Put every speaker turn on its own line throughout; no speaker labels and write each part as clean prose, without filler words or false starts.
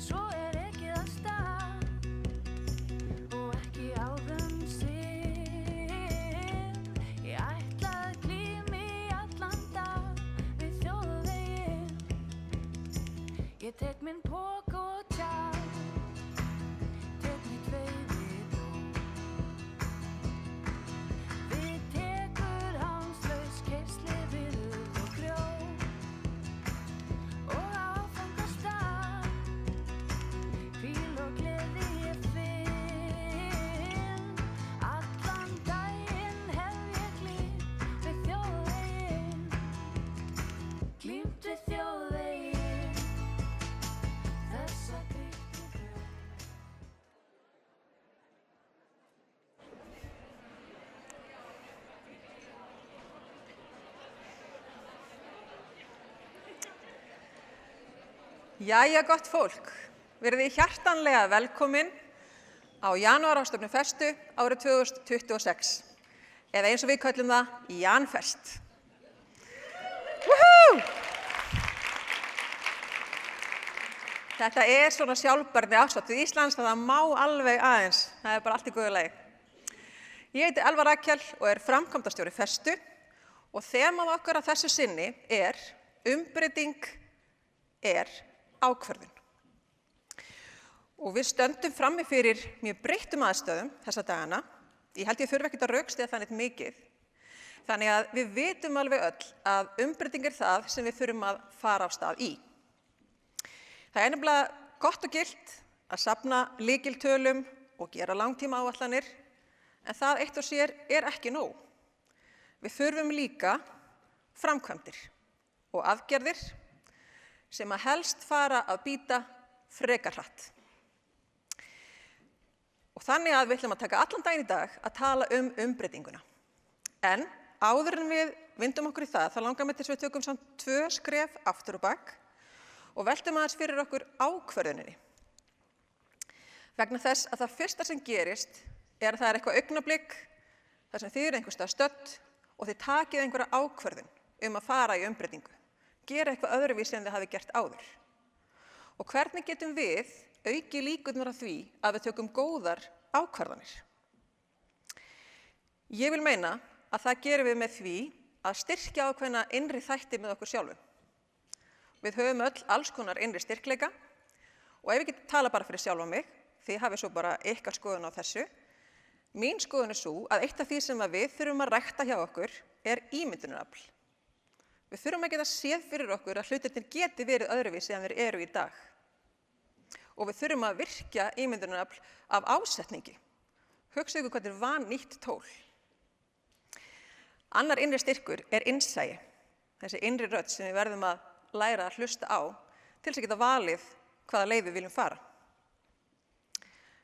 Svo ekið af stað og ekki á þeim sinn. Ég ætla að glíma í allan dag við þjóðveginn. Ég tek minn poka og tjald, tek mitt veiðitól. Við tekur hamslaus keyrsli við urð og grjót og á áfangastað. Hvíl og gleði ég finn. Allan daginn hef ég glímt við þjóðveginn. Glímt við þjóðveginn. Þessa grýttu braut.
Jæja, gott fólk, verið þið hjartanlega velkomin á janúarráðstefnu Festu árið 2026, eða eins og við köllum það Janfest. Woohoo! Þetta svona sjálfbærni ástáttuð Íslands, það má alveg aðeins, það bara allt í góðu lagi. Ég heiti Elva Rakel og framkvæmdastjóri Festu og þemað okkar að þessu sinni umbreyting ákvörðun. Og við stöndum frammi fyrir mjög breyttum aðstæðum þessa dagana. Ég held ég þurfi ekkert að rökstyðja það neitt mikið. Þannig að við vitum alveg öll að umbreyting það sem við þurfum að fara á stað í. Það nefnilega gott og gilt að safna lykiltölum og gera langtímaáætlanir, en það eitt og sér ekki nóg. Við þurfum líka framkvæmdir og aðgerðir sem að helst fara að bíta frekar hratt. Og þannig að við ætlum að taka allan daginn í dag að tala umbreytinguna. En áður en við vindum okkur í það, þá langar mig til þess að við tökum samt 2 skref aftur og bak og veltum aðeins fyrir okkur ákvörðuninni. Vegna þess að það fyrsta sem gerist að það eitthvað augnablik þar sem þið einhvers staðar stödd og þið takið einhverja ákvörðun að fara í umbreytingu. Gera eitthvað öðruvísi en þið hafi gert áður. Og hvernig getum við aukið líkurnar að því að við tökum góðar ákvarðanir? Ég vil meina að það gerum við með því að styrkja ákveðna innri þætti með okkur sjálfum. Við höfum öll alls konar innri styrkleika og ef ég get tala bara fyrir sjálfa mig, þið hafið svo bara ykkar skoðun á þessu. Mín skoðun sú að eitt af því sem við þurfum að rækta hjá okkur ímyndunarafl. Við þurfum að geta séð fyrir okkur að hlutirnir geti verið öðruvísi en þeir eru í dag. Og við þurfum að virkja ímyndunarafl af ásetningi. Hugsið ykkur hvað vannýtt tól. Annar innri styrkur innsæi, þessi innri rödd sem við verðum að læra að hlusta á til þess að geta valið hvaða leið við viljum fara.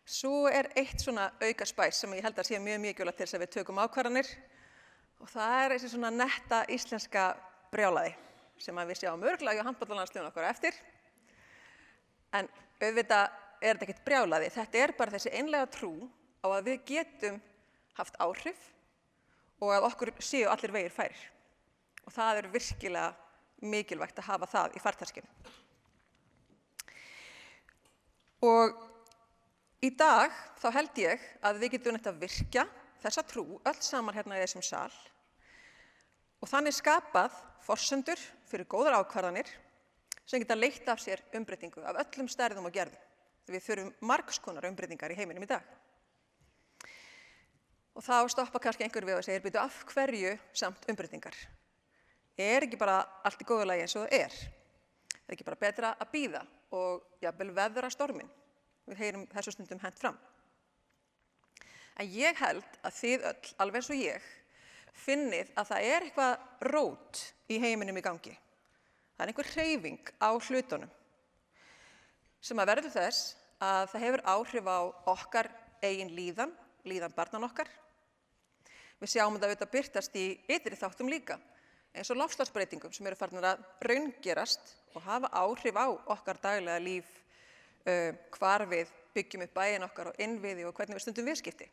Svo eitt svona auka spæs sem ég held að sé mjög mikilvægt til þess að við tökum ákvarðanir og það þessi svona netta íslenska brjálæði sem við sjáum örugglega hjá handboltalandsliðinu okkar á eftir. En auðvitað þetta ekkert brjálæði, þetta bara þessi einlæga trú á að við getum haft áhrif og að okkur séu allir vegir færir. Og það virkilega mikilvægt að hafa það í farteskinu. Og í dag þá held ég að við getum að virkja þessa trú öll saman hérna í þessum sal og þannig skapað forsendur fyrir góðar ákvarðanir sem geta leitt af sér umbreytingu af öllum stærðum og gerðum. Við þurfum margs konar umbreytingar í heiminum í dag. Og þá stoppa kannski einhver við og segir, bíddu, af hverju samt umbreytingar? Ekki bara allt í góðu lagi eins og það ekki bara betra að bíða og jafnvel veðra storminn? Við heyrum þessu stundum hent fram. En ég held að þið öll, alveg eins og ég, finnið að það eitthvað rót í heiminum í gangi. Það einhver hreyfing á hlutunum sem að verður þess að það hefur áhrif á okkar eigin líðan barnan okkar. Við sjáum þetta auðvitað birtast í ytri þáttum líka, eins og loftslagsbreytingum sem eru farnar að raungerast og hafa áhrif á okkar daglega líf, hvar við byggjum upp bæinn okkar og innviði og hvernig við stundum viðskipti.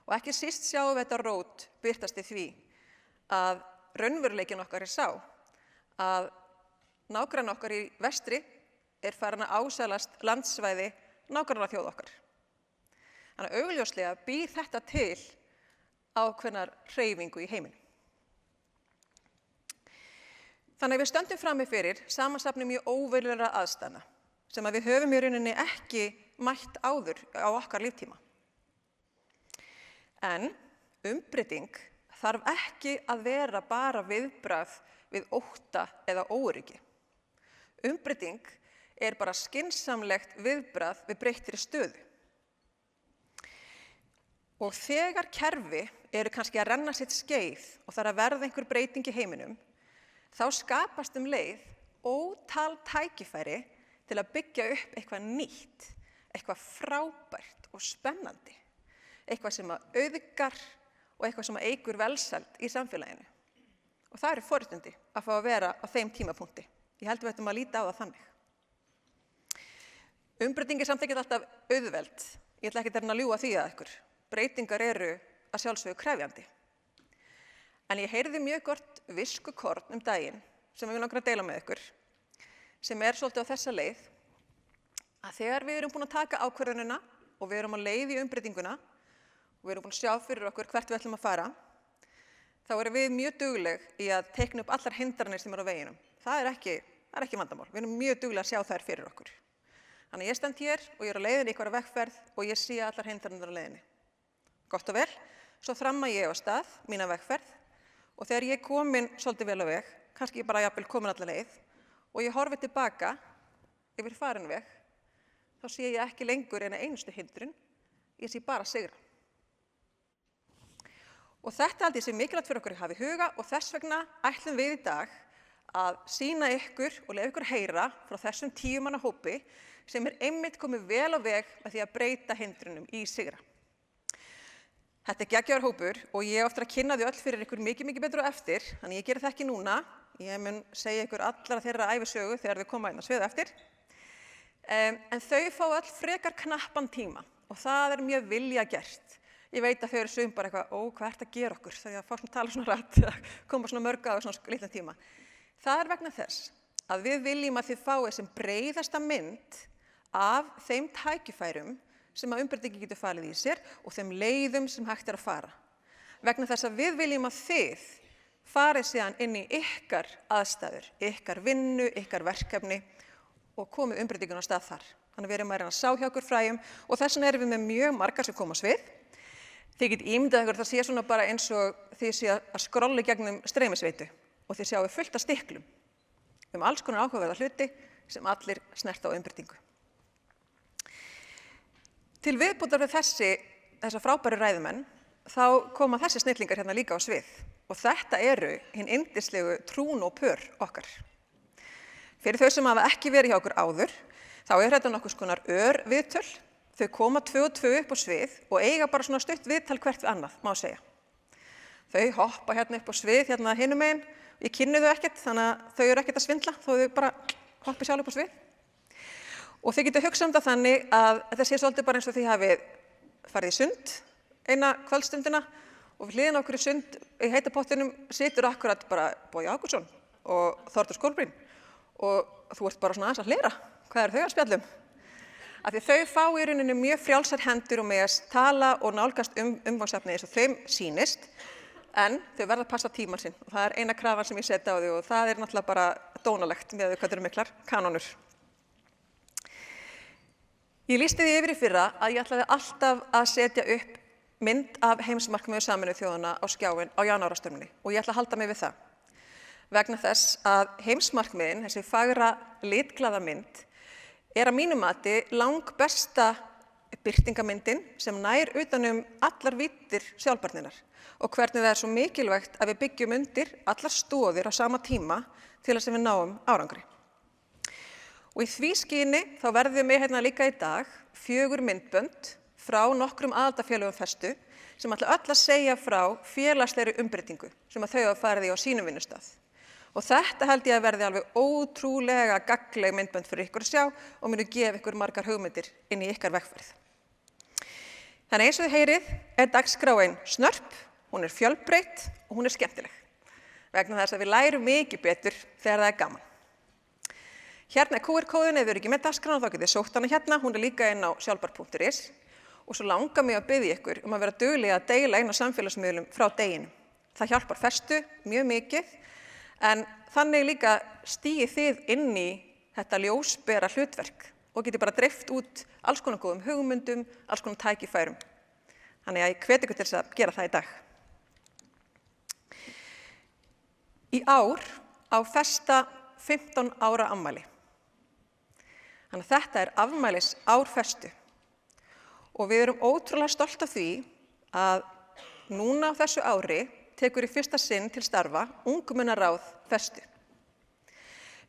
Og ekki síst sjáum við þetta rót birtast í því að raunveruleikinn okkar sá að nágrannar okkar í vestri er farin að ásælast landsvæði nágrannaþjóða okkar. Þannig að augljóslega býr þetta til ákveðnar hreyfingu í heiminum. Þannig að við stöndum frammi fyrir samansafni mjög óverulegra aðstæðna sem að við höfum í rauninni ekki mætt áður á okkar líftíma. En umbreyting þarf ekki að vera bara viðbragð við ótta eða óöryggi. Umbreyting er bara skynsamlegt viðbragð við breyttri stöðu. Og þegar kerfi eru kannski að renna sitt skeið og það er að verða einhver breyting í heiminum, þá skapast leið ótal tækifæri til að byggja upp eitthvað nýtt, eitthvað frábært og spennandi, eitthvað sem að auðgar og eitthvað sem að eykur velsæld í samfélaginu. Og það eru forréttindi að fá að vera á þeim tímapunkti. Ég held við ættum að líta á það þannig. Umbreyting er samt ekki alltaf auðveld. Ég ætla ekki að ljúga því að ykkur. Breytingar eru að sjálfsögðu krefjandi. En ég heyrði mjög gott viskukorn daginn sem ég vil langar að deila með ykkur, sem er svolítið á þessa leið að þegar við erum búin að taka ákvörðunina og við erum á leið í umbreytinguna og við erum búin að sjá fyrir okkur hvert við ætlum að fara, þá erum við mjög dugleg í að teikna upp allar hindranir sem eru á veginum. Það er ekki vandamál. Við erum mjög dugleg að sjá þær fyrir okkur. Þannig að ég stend hér og ég er á leiðinni í einhverja vegferð og ég sé allar hindranir á leiðinni. Gott og vel, svo þramma ég á stað mína vegferð og þegar ég er komin svolítið vel á veg, kannski ég bara jafnvel komin alla leið og ég horfi tilbaka yfir farin veg, þá sé ég ekki lengur eina einustu hindrun, ég sé bara sigra. Og þetta held ég sé mikilvægt fyrir okkur að hafa í huga og þess vegna ætlum við í dag að sýna ykkur og leyfa ykkur heyra frá þessum 10 manna hópi sem er einmitt komið vel á veg með því að breyta hindrunum í sigra. Þetta er geggjaður hópur og ég á eftir að kynna þau öll fyrir ykkur mikið betur á eftir, þannig ég geri það ekki núna. Ég mun segja ykkur allar þeirra ævisögu þegar þau koma inn á svið eftir. En þau fá öll frekar knappan tíma og það er mjög vilja gert. Ég veit að þau eru sum bara eitthvað, hvað ert að gera okkur? Þegar fólk tala svona rætt, koma svona mörg á svona lítinn tíma. Það er vegna þess að við viljum að þið fáið sem breiðasta mynd af þeim tækifærum sem að umbreytingin getur falið í sér og þeim leiðum sem hægt er að fara. Vegna þess að við viljum að þið farið síðan inn í ykkar aðstæður, ykkar vinnu, ykkar verkefni og komið umbreytingun á stað þar. Þannig að við erum að reyna að sá hjá okkur fræjum og þess vegna erum við með mjög margar sem koma á svið. Þið getið ímyndað ykkur, það sé svona bara eins og þið sé að skrolli gegnum streymisveitu og þið sjáu fullt af stiklum alls konar áhugaverða hluti sem allir snerta á umbreytingu. Til viðbótar við þessa frábæru ræðumenn, þá koma þessi snillingar hérna líka á svið og þetta eru hin yndislegu trún og pör okkar. Fyrir þau sem hafa ekki verið hjá okkur áður, þá er þetta nokkurs konar örviðtöl. Þau koma 2 og 2 upp á svið og eiga bara svona stutt viðtal hvert við annað, má segja. Þau hoppa hérna upp á svið, hérna hinum megin. Ég kynni þau ekkert, þannig að þau eru ekkert að svindla, þó þau bara hoppi sjálf upp á svið. Og þið getur hugsað það þannig að þetta sé svolítið bara eins og þið hafið farið í sund eina kvöldstundina og við hliðina okkur í sund í heita pottinum situr akkurat bara Bogi Ágústsson og Þórdís Kolbrún og þú ert bara svona aðeins að hlera. Hvað eru þau að spjalla um? Af því þau fá í rauninni mjög frjálsar hendur og með að tala og nálgast umfangsefni eins og þeim sýnist, en þau verða að passa tímann sinn og það er eina krafan sem ég setja á þau og það er náttúrulega bara dónalegt með hvað eru miklar kanónur. Ég lýsti því yfir í fyrra að ég ætlaði alltaf að setja upp mynd af heimsmarkmiðum Sameinuðu þjóðanna á skjáinn á janúarráðstefnunni og ég ætla að halda mig við það. Vegna þess að heimsmarkmiðin, þessi fagra litglaða mynd, er að mínu mati langbesta birtingamyndin sem nær utan allar víddir sjálfbærninnar og hvernig það er svo mikilvægt að við byggjum undir allar stoðir á sama tíma til þess að við náum árangri. Og í því skyni þá verðum við hérna líka í dag 4 myndbönd frá nokkrum aðildarfélögum festu sem ætla öll að segja frá félagslegri umbreytingu sem að þau hafa farið í á sínum vinnustað. Og þetta held ég að verði alveg ótrúlega gagnleg myndbönd fyrir ykkur að sjá og munu gefa ykkur margar hugmyndir inn í ykkar vegferð. Þannig eins og þið heyrið er dagskráin snörp, hún er fjölbreytt og hún er skemmtileg. Vegna þess að við lærum mikið betur þegar það er gaman. Hérna er QR-kóðin, ef þið eru ekki með dagskrána þá getið þið sótt hana hérna, hún er líka inn á sjálfbær.is og svo langar mig að biðja ykkur að vera duglega að deila inn á samfélagsmiðlum frá deginum. Það hjálpar festu mjög mikið, en þannig líka stígið þið inn í þetta ljósbera hlutverk og getið bara dreift út alls konar góðum hugmyndum, alls konar tækifærum. Þannig að ég hvet ykkur til þess að gera það í dag. Í ár á festa 15 ára afmæli. Þannig að þetta er afmælis ár festu. Og við erum ótrúlega stolt af því að núna á þessu ári tekur í fyrsta sinn til starfa ungmennaráð festu.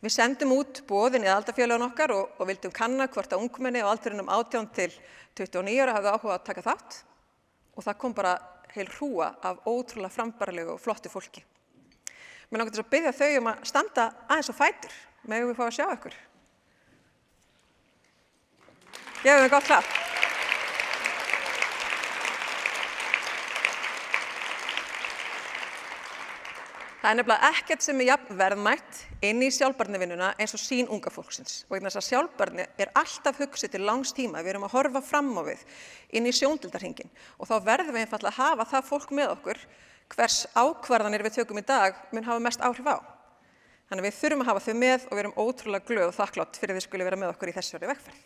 Við sendum út boðin í aðildarfélögin okkar og vildum kanna hvort að ungmenni á aldrinum 18 til 29 ára hafði áhuga að taka þátt og það kom bara heil hrúga af ótrúlega frambarlegu og flottu fólki. Mér langar til að biðja þau að standa aðeins á fætur, megum við fá að sjá ykkur. Gefum við gott klapp. Það er nefnilega ekkert sem er jafn verðmætt inn í sjálfbærnivinnuna eins og sýn unga fólksins. Og þess að sjálfbærni er alltaf hugsið til langs tíma. Við erum að horfa fram á við inn í sjóndeildarhringinn. Og þá verðum við einfaldlega að hafa það fólk með okkur hvers ákvarðanir við tökum í dag mun hafa mest áhrif á. Þannig við þurfum að hafa þau með og við erum ótrúlega glöð og þakklátt fyrir þið skuli vera með okkur í þessari vegferð.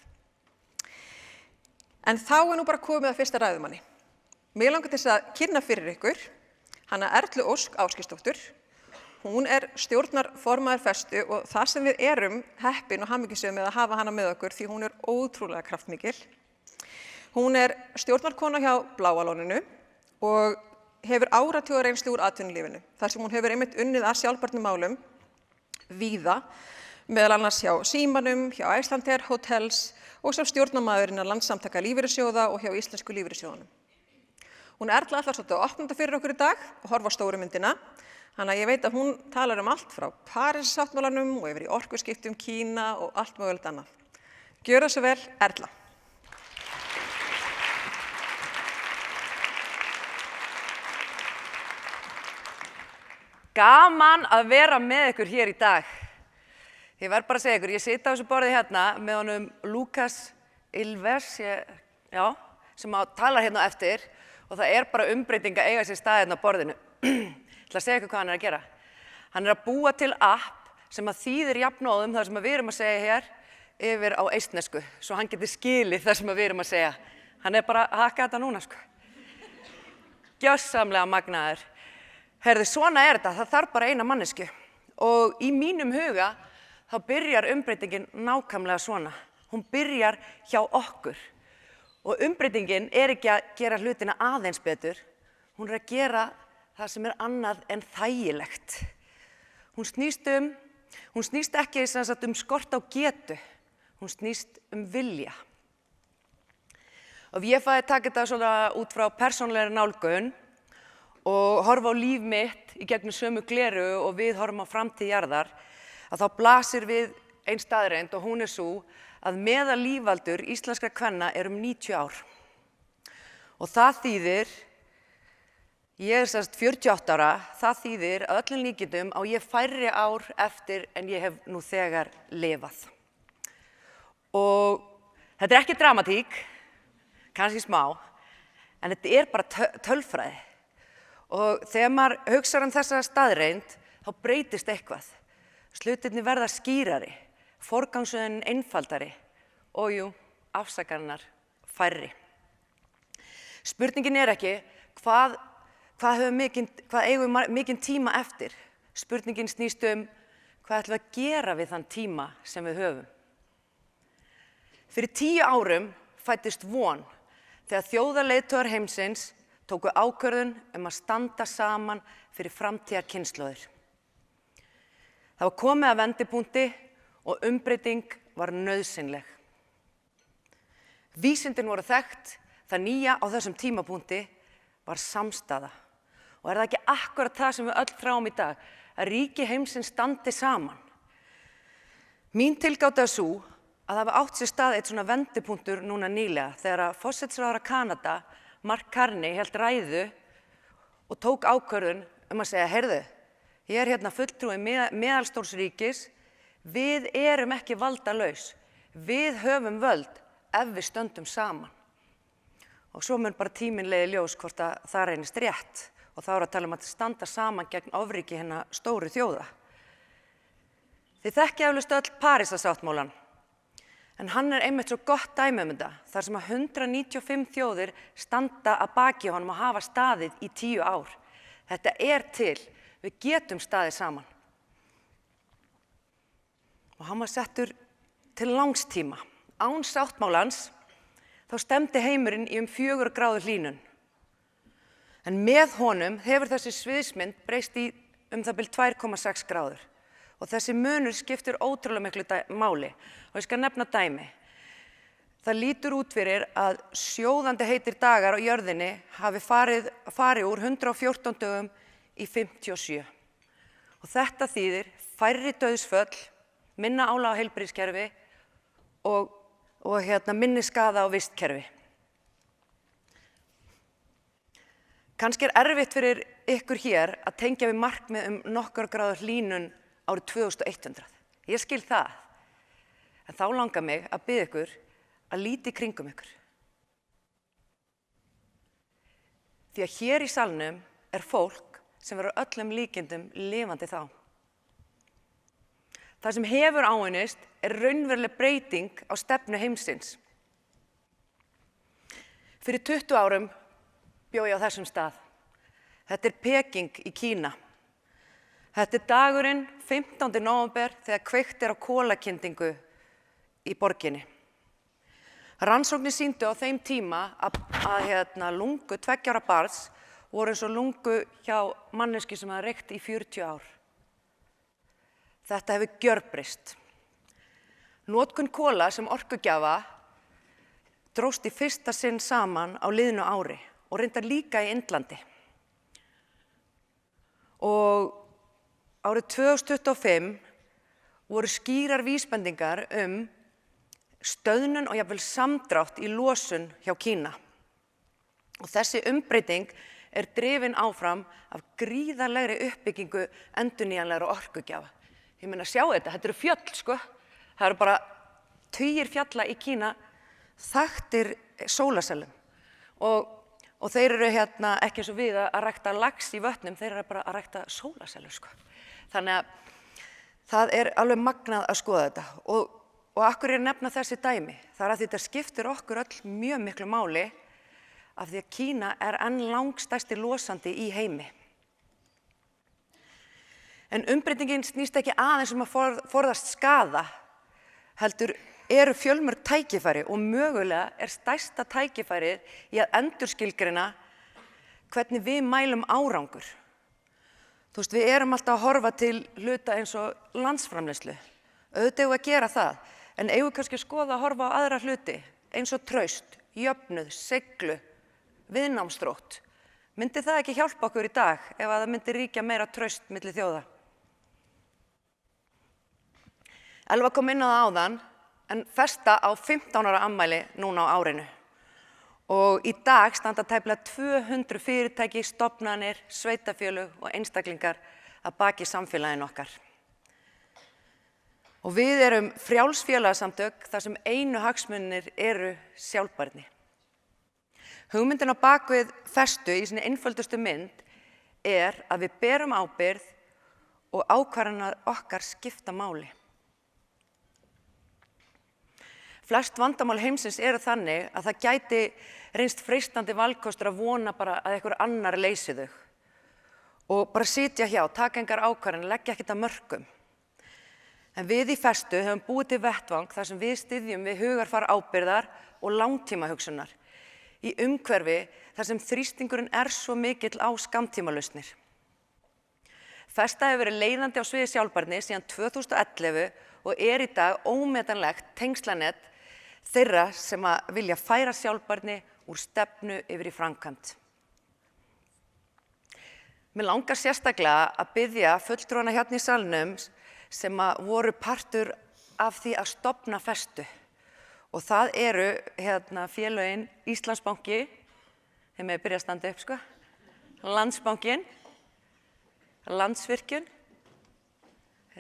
En þá er nú bara komið að fyrsta ræðumanni. Mig langar til þess að kynna fyrir ykkur hana Erlu Ósk Ásgeirsdóttur. Hún er stjórnarformaður festu og það sem við erum heppin og hamingjusöm með að hafa hana með okkur því hún er ótrúlega kraftmikil. Hún er stjórnarkona hjá Bláa lóninu og hefur áratuga reynslu úr atvinnulífinu. Þar sem hún hefur einmitt unnið að sjálfbærnimálum víða, meðal annars hjá Símanum, hjá Icelandair Hotels og sem stjórnarmaður innan Landssamtaka lífeyrissjóða og hjá Íslensku lífeyrissjóðunum. Hún Erla ætlar svolítið að opna þetta fyrir okkur í dag og horfa á stóru myndina. Þannig að ég veit að hún talar allt frá Parísarsáttmálanum og yfir í orkuskiptum Kína og allt mögulegt annað. Gjörðu svo vel, Erla.
Gaman að vera með ykkur hér í dag. Ég verð bara að segja ykkur, ég sit á þessu borði hérna með honum Lukas Ilves, sem talar hérna eftir og það er bara umbreyting að eiga sér stað hérna á borðinu. Ég ætla að segja ykkur hvað hann er að gera. Hann er að búa til app sem að þýðir jafnóðum það sem við erum að segja hér yfir á eistnesku, svo hann getur skilið það sem við erum að segja. Hann er bara að hakka þetta núna, sko. Gjörsamlega magnaður. Heyrðu, svona er þetta, það þarf bara eina mannesku. Og í mínum huga þá byrjar umbreytingin nákvæmlega svona. Hún byrjar hjá okkur. Og umbreytingin er ekki að gera hlutina aðeins betur, hún er að gera það sem er annað en þægilegt. Hún snýst ekki skort á getu, hún snýst vilja. Og ég fæði taka þetta svona út frá persónulegri nálgun og horfa á líf mitt í gegnum sömu gleru og við horfum á framtíð jarðar, að þá blasir við ein staðreynd og hún er sú að meðallífaldur íslenskra kvenna er 90 ár. Og það þýðir, ég er 48 ára, það þýðir að öllum líkindum á ég færri ár eftir en ég hef nú þegar lifað. Og þetta er ekki dramatík, kannski smá, en þetta er bara tölfræði. Og þegar maður hugsar þessa staðreynd, þá breytist eitthvað. Hlutirnir verða skýrari, forgangsröðunin einfaldari og afsakanirnar færri. Spurningin er ekki hvað eigum við mikinn tíma eftir. Spurningin snýst hvað ætlum við að gera við þann tíma sem við höfum. Fyrir 10 árum fæddist von þegar þjóðarleiðtogar heimsins tóku ákvörðun að standa saman fyrir framtíðarkynslóðir. Það var komið að vendipunkti og umbreyting var nauðsynleg. Vísindin voru þekkt, það nýja á þessum tímapunkti var samstaða. Og er það ekki akkúrat það sem við öll þráum í dag, að ríki heimsins standi saman? Mín tilgáta er sú að það hafi átt sér stað eitt svona vendipunktur núna nýlega þegar að forsætisráðherra Kanada, Mark Carney, hélt ræðu og tók ákvörðun að segja, heyrðu, ég er hérna fulltrúi meðalstórs ríkis, Við erum ekki valdalaus. Við höfum völd ef við stöndum saman. Og svo mun bara tíminn leiði ljós hvort að það reynist rétt. Og þá að tala að standa saman gegn ofríki hinna stóru þjóða. Þið þekki eflaust öll Parísarsáttmálann. En hann einmitt svo gott dæmi þetta, þar sem að 195 þjóðir standa að baki honum og hafa staðið í 10 ár. Þetta til, við getum staðið saman. Og hann var settur til langstíma. Án sáttmálans þá stemdi heimurinn í 4 gráðu hlýnun. En með honum hefur þessi sviðsmynd breyst í það bil 2,6 gráður. Og þessi munur skiptir ótrúlega miklu máli. Og ég skal nefna dæmi. Það lítur út fyrir að sjóðandi heitir dagar á jörðinni hafi farið úr 114 dögum í 57. Og þetta þýðir færri dauðsföll, minna álag á heilbrigðiskerfi og minni skaða á vistkerfi. Kannski erfitt fyrir ykkur hér að tengja við markmið nokkur gráðu hlýnun árið 2100. Ég skil það. En þá langar mig að biðja ykkur að líta í kringum ykkur. Því að hér í salnum fólk sem verður öllum líkindum lifandi þá. Það sem hefur áunnist raunveruleg breyting á stefnu heimsins. Fyrir 20 árum bjó ég á þessum stað. Þetta Peking í Kína. Þetta dagurinn 15. nóvember þegar kveikt á kolakyndingu í borginni. Rannsóknir sýndu á þeim tíma að lungu 2 ára barns voru eins og lungu hjá manneski sem hafði reykt í 40 ár. Þetta hefur gjörbreyst. Notkun kola sem orkugjafa dróst í fyrsta sinn saman á liðnu ári og reyndar líka í Indlandi. Og árið 2025 voru skýrar vísbendingar stöðnun og jafnvel samdrátt í losun hjá Kína. Og þessi umbreyting drifin áfram af gríðarlegri uppbyggingu endurnýjanlegra orkugjafa. Ég meina, sjá þetta eru fjöll, sko. Það eru bara tugir fjalla í Kína þaktir sólarsellum. Og þeir eru ekki eins og við að rækta lax í vötnum, þeir eru bara að rækta sólarsellur, sko. Þannig að það alveg magnað að skoða þetta. Og af hverju nefna þessi dæmi? Það að þetta skiptir okkur öll mjög miklu máli af því að Kína enn langstærsti losandi í heimi. En umbreytingin snýst ekki aðeins að forðast skaða, heldur eru fjölmörg tækifæri og mögulega stærsta tækifærið í að endurskilgreina hvernig við mælum árangur. Þú veist, við erum alltaf að horfa til hluta eins og landsframleiðslu. Auðvitað eigum við að gera það, en eigum við kannski að skoða að horfa á aðra hluti eins og traust, jöfnuð, seiglu, viðnámsþrótt. Myndi það ekki hjálpa okkur í dag ef að það myndi ríkja meira traust milli þjóða? Elva kom inn á það áðan, en festa á 15 ára afmæli núna á árinu. Og í dag standa tæplega 200 fyrirtæki, stofnanir, sveitarfélög og einstaklingar að baki samfélaginu okkar. Og við erum frjáls félagasamtök þar sem einu hagsmunir eru sjálfbærni. Hugmyndin á bakvið festu í sinni einföldustu mynd að við berum ábyrgð og ákvarðanir okkar skipta máli. Flest vandamál heimsins eru þannig að það gæti reynst freistandi valkostur að vona bara að einhver annar leysi þau. Og bara sitja hjá, taka engar ákvarðanir, leggja ekkert að mörkum. En við í festu höfum búið til vettvang þar sem við styðjum við hugarfar ábyrgðar og langtímahugsunar í umhverfi þar sem þrýstingurinn svo mikill á skammtímalausnir. Festa hefur verið leiðandi á sviði sjálfbærni síðan 2011 og í dag ómetanlegt tengslanett þeirra sem að vilja færa sjálfbærni úr stefnu yfir í framkvæmd. Mér langar sérstaklega að biðja fulltrúana hérna í salnum sem að voru partur af því að stofna festu. Og það eru félögin Íslandsbanki, þeim byrja að standa upp, sko, Landsbankinn, Landsvirkjun,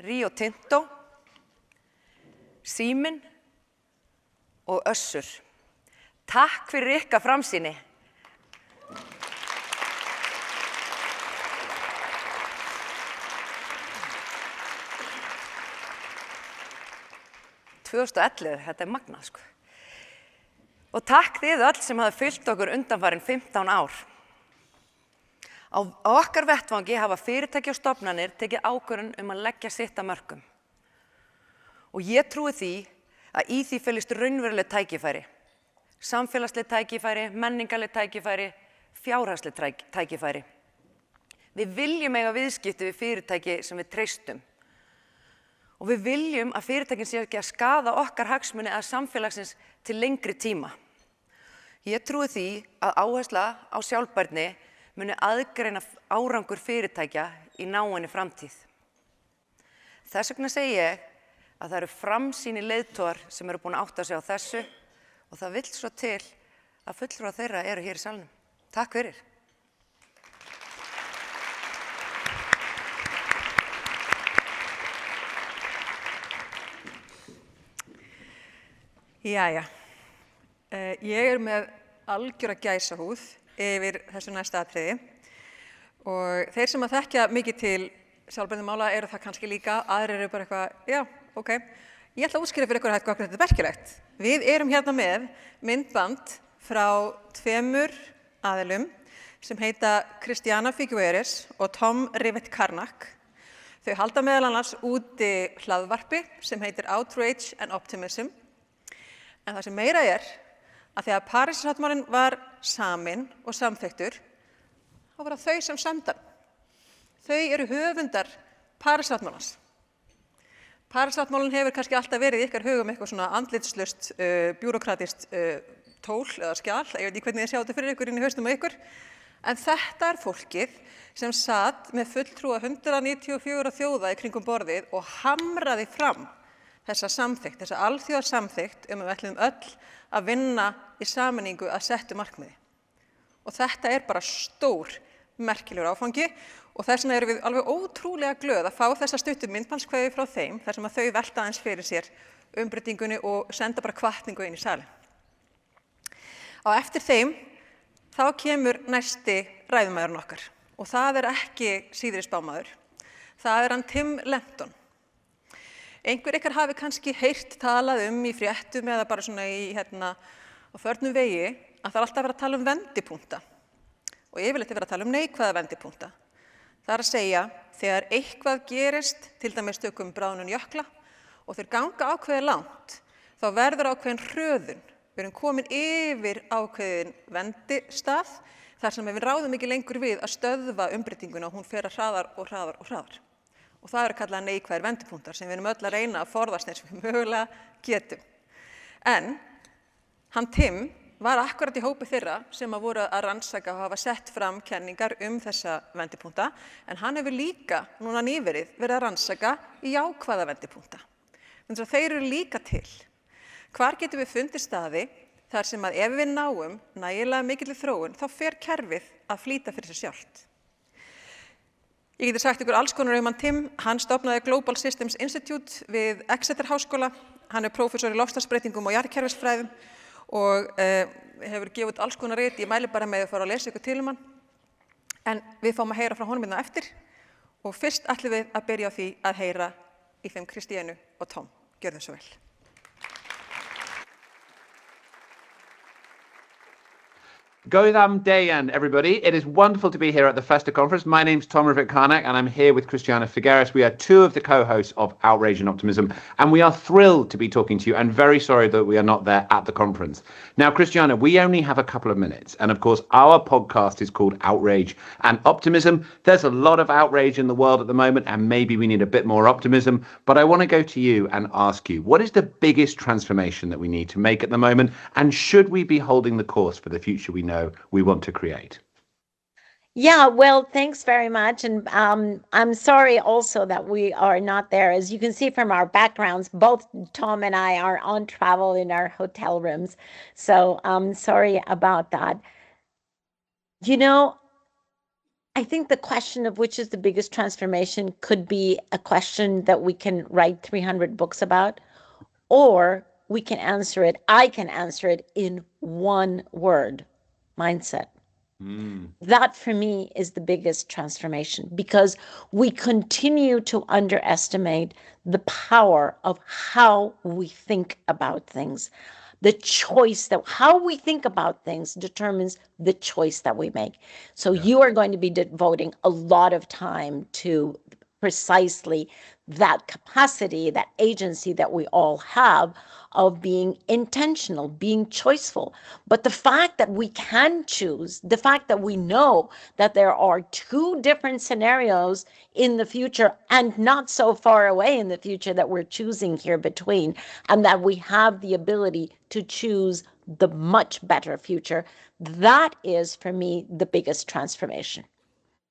Rio Tinto, Síminn og Össur. Takk fyrir ykkar framsýni. Þetta er magnað, sko. Og takk þið öll sem hafa fylgt okkur undanfarin 15 ár. Á okkar vettvangi hafa fyrirtæki og stofnanir tekið ákvörðun að leggja sitt af mörkum. Og ég trúi því að í því felist raunveruleg tækifæri. Samfélagsleg tækifæri, menningarleg tækifæri, fjárhagsleg tækifæri. Við viljum eiga viðskipti við fyrirtæki sem við treystum. Og við viljum að fyrirtækin sé ekki að skaða okkar hagsmuni eða samfélagsins til lengri tíma. Ég trúi því að áhersla á sjálfbærni muni aðgreina árangur fyrirtækja í náinni framtíð. Þess vegna segi ég að það eru framsýnir leiðtogar sem eru búin að átta sig á þessu og það vill svo til að fulltrúar þeirra eru hér í salnum. Takk fyrir.
Jæja, ég með algjöra gæsahúð yfir þessu næsta atriði og þeir sem að þekkja mikið til sjálfbærnimála eru það kannski líka, aðrir eru bara eitthvað, já, ok. Ég ætla að útskýra fyrir ykkur hvað þetta er merkilegt. Við erum hérna með myndband frá 2 aðilum sem heita Christiana Figueres og Tom Rivett-Carnac. Þau halda meðal annars úti hlaðvarpi sem heitir Outrage and Optimism. En það sem meira að þegar Parísarsáttmálinn var saminn og samþykktur, þá var það þau sem samdi hann. Þau eru höfundar Parísarsáttmálans. Parísarsáttmálinn hefur kannski alltaf verið í ykkar hugum eitthvað svona andlitslaust, bjúrókratist tól eða skjal, ég veit ekki hvernig þið sjá þetta fyrir ykkur inn í hausnum á ykkur, en þetta er fólkið sem satt með fulltrúa 194 þjóða í kringum borðið og hamraði fram þessa samþykkt, þessa alþjóðasamþykkt að við ætlum öll að vinna í sameiningu að settu markmiði. Og þetta er bara stór, merkilegur áfangi og þess vegna erum við alveg ótrúlega glöð að fá þessa stuttu myndbandskveðju frá þeim, þar sem að þau velta aðeins fyrir sér umbreytingunni og senda bara hvatningu inn í salinn. Á eftir þeim, þá kemur næsti ræðumaðurinn okkar og það er ekki síðri spámaður, það er hann Tim Lenton. Einhver ykkar hafi kannski heyrt talað í fréttum eða bara svona á förnum vegi að það er alltaf verið að tala vendipunkta og yfirleitt er verið að tala neikvæða vendipunkta. Það er að segja þegar eitthvað gerist, til dæmis tökum bráðnun jökla og þeir ganga ákveðið langt, þá verður ákveðin hröðun. Við erum komin yfir ákveðin vendistað þar sem við ráðum ekki lengur við að stöðva umbreytinguna og hún fer að hraðar og hraðar og hraðar. Og það eru kallað neikvæðir vendipunktar sem við erum öll að reyna að forðast eins og við mögulega getum. En hann Tim var akkurat í hópi þeirra sem að voru að rannsaka og hafa sett fram kenningar þessa vendipunkta, en hann hefur líka núna nýverið verið að rannsaka í jákvæða vendipunkta. Þannig að þeir eru líka til. Hvar getum við fundið staði þar sem að ef við náum nægilega mikilli þróun, þá fer kerfið að flýta fyrir sér sjálft. Ég geti sagt ykkur alls konar hann Tim, hann stofnaði Global Systems Institute við Exeter Háskóla, hann er prófessor í loftslagsbreytingum og jarðkerfisfræðum og hefur gefið út alls konar rit, ég mæli bara með að fara að lesa ykkur til hann. En við fáum að heyra frá honum hérna eftir og fyrst ætlum við að byrja á því að heyra í þeim Kristínu og Tom. Gjörðu svo vel.
Goedam Dayan, everybody. It is wonderful to be here at the Festa conference. My name's Tom Rivett-Carnac, and I'm here with Christiana Figueres. We are 2 of the co-hosts of Outrage and Optimism, and we are thrilled to be talking to you and very sorry that we are not there at the conference. Now, Christiana, we only have a couple of minutes, and of course, our podcast is called Outrage and Optimism. There's a lot of outrage in the world at the moment, and maybe we need a bit more optimism, but I want to go to you and ask you, what is the biggest transformation that we need to make at the moment, and should we be holding the course for the future we know we want to create?
Yeah, well, thanks very much. And I'm sorry also that we are not there. As you can see from our backgrounds, both Tom and I are on travel in our hotel rooms. So I'm sorry about that. You know, I think the question of which is the biggest transformation could be a question that we can write 300 books about. or we can answer it, I can answer it in one word: mindset. That for me is the biggest transformation, because we continue to underestimate the power of how we think about things. The choice that how we think about things determines the choice that we make. So you are going to be devoting a lot of time to precisely that capacity, that agency that we all have of being intentional, being choiceful. But the fact that we can choose, the fact that we know that there are two different scenarios in the future and not so far away in the future that we're choosing here between, and that we have the ability to choose the much better future, that is for me the biggest transformation.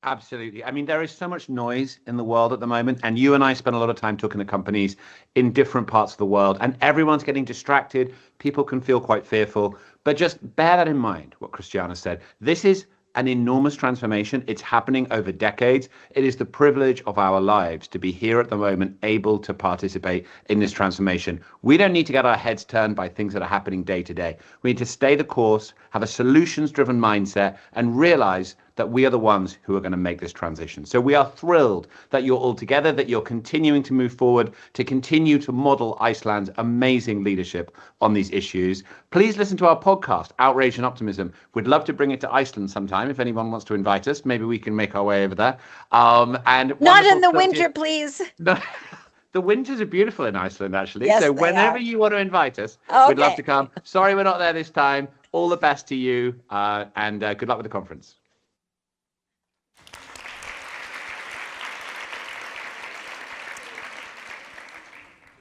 Absolutely. I mean, there is so much noise in the world at the moment, and you and I spend a lot of time talking to companies in different parts of the world, and everyone's getting distracted. People can feel quite fearful, but just bear that in mind, what Christiana said. This is an enormous transformation. It's happening over decades. It is the privilege of our lives to be here at the moment, able to participate in this transformation. We don't need to get our heads turned by things that are happening day to day. We need to stay the course, have a solutions-driven mindset, and realize that we are the ones who are going to make this transition. So we are thrilled that you're all together, that you're continuing to move forward, to continue to model Iceland's amazing leadership on these issues. Please listen to our podcast, Outrage and Optimism. We'd love to bring it to Iceland sometime. If anyone wants to invite us, maybe we can make our way over there. And
not in the winter, please.
No. The winters are beautiful in Iceland, actually.
Yes,
so
they
whenever
are.
you want to invite us,
Okay.
we'd love to come. Sorry we're not there this time. All the best to you, and good luck with the conference.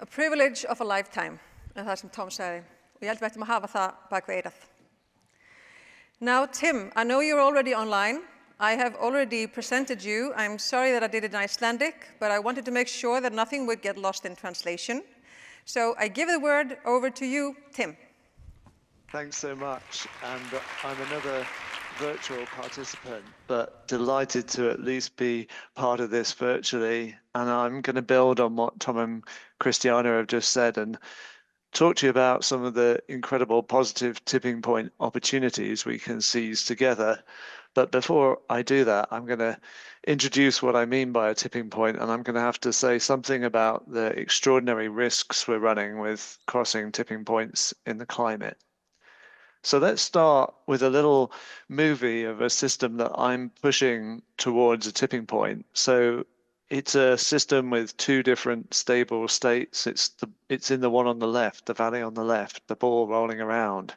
A privilege of a lifetime, en það sem Tom sagði. Og ég held við ættum að hafa það bak við eyrað. Now, Tim, I know you're already online. I have already presented you. I'm sorry that I did it in Icelandic, but I wanted to make sure that nothing would get lost in translation. So I give the word over to you, Tim.
Thanks so much. And I'm another virtual participant, but delighted to at least be part of this virtually. And I'm going to build on what Tom and Christiana have just said and talk to you about some of the incredible positive tipping point opportunities we can seize together. But before I do that, I'm going to introduce what I mean by a tipping point, and I'm going to have to say something about the extraordinary risks we're running with crossing tipping points in the climate. So let's start with a little movie of a system that I'm pushing towards a tipping point. So it's a system with two different stable states. It's in the one on the left, the valley on the left, the ball rolling around.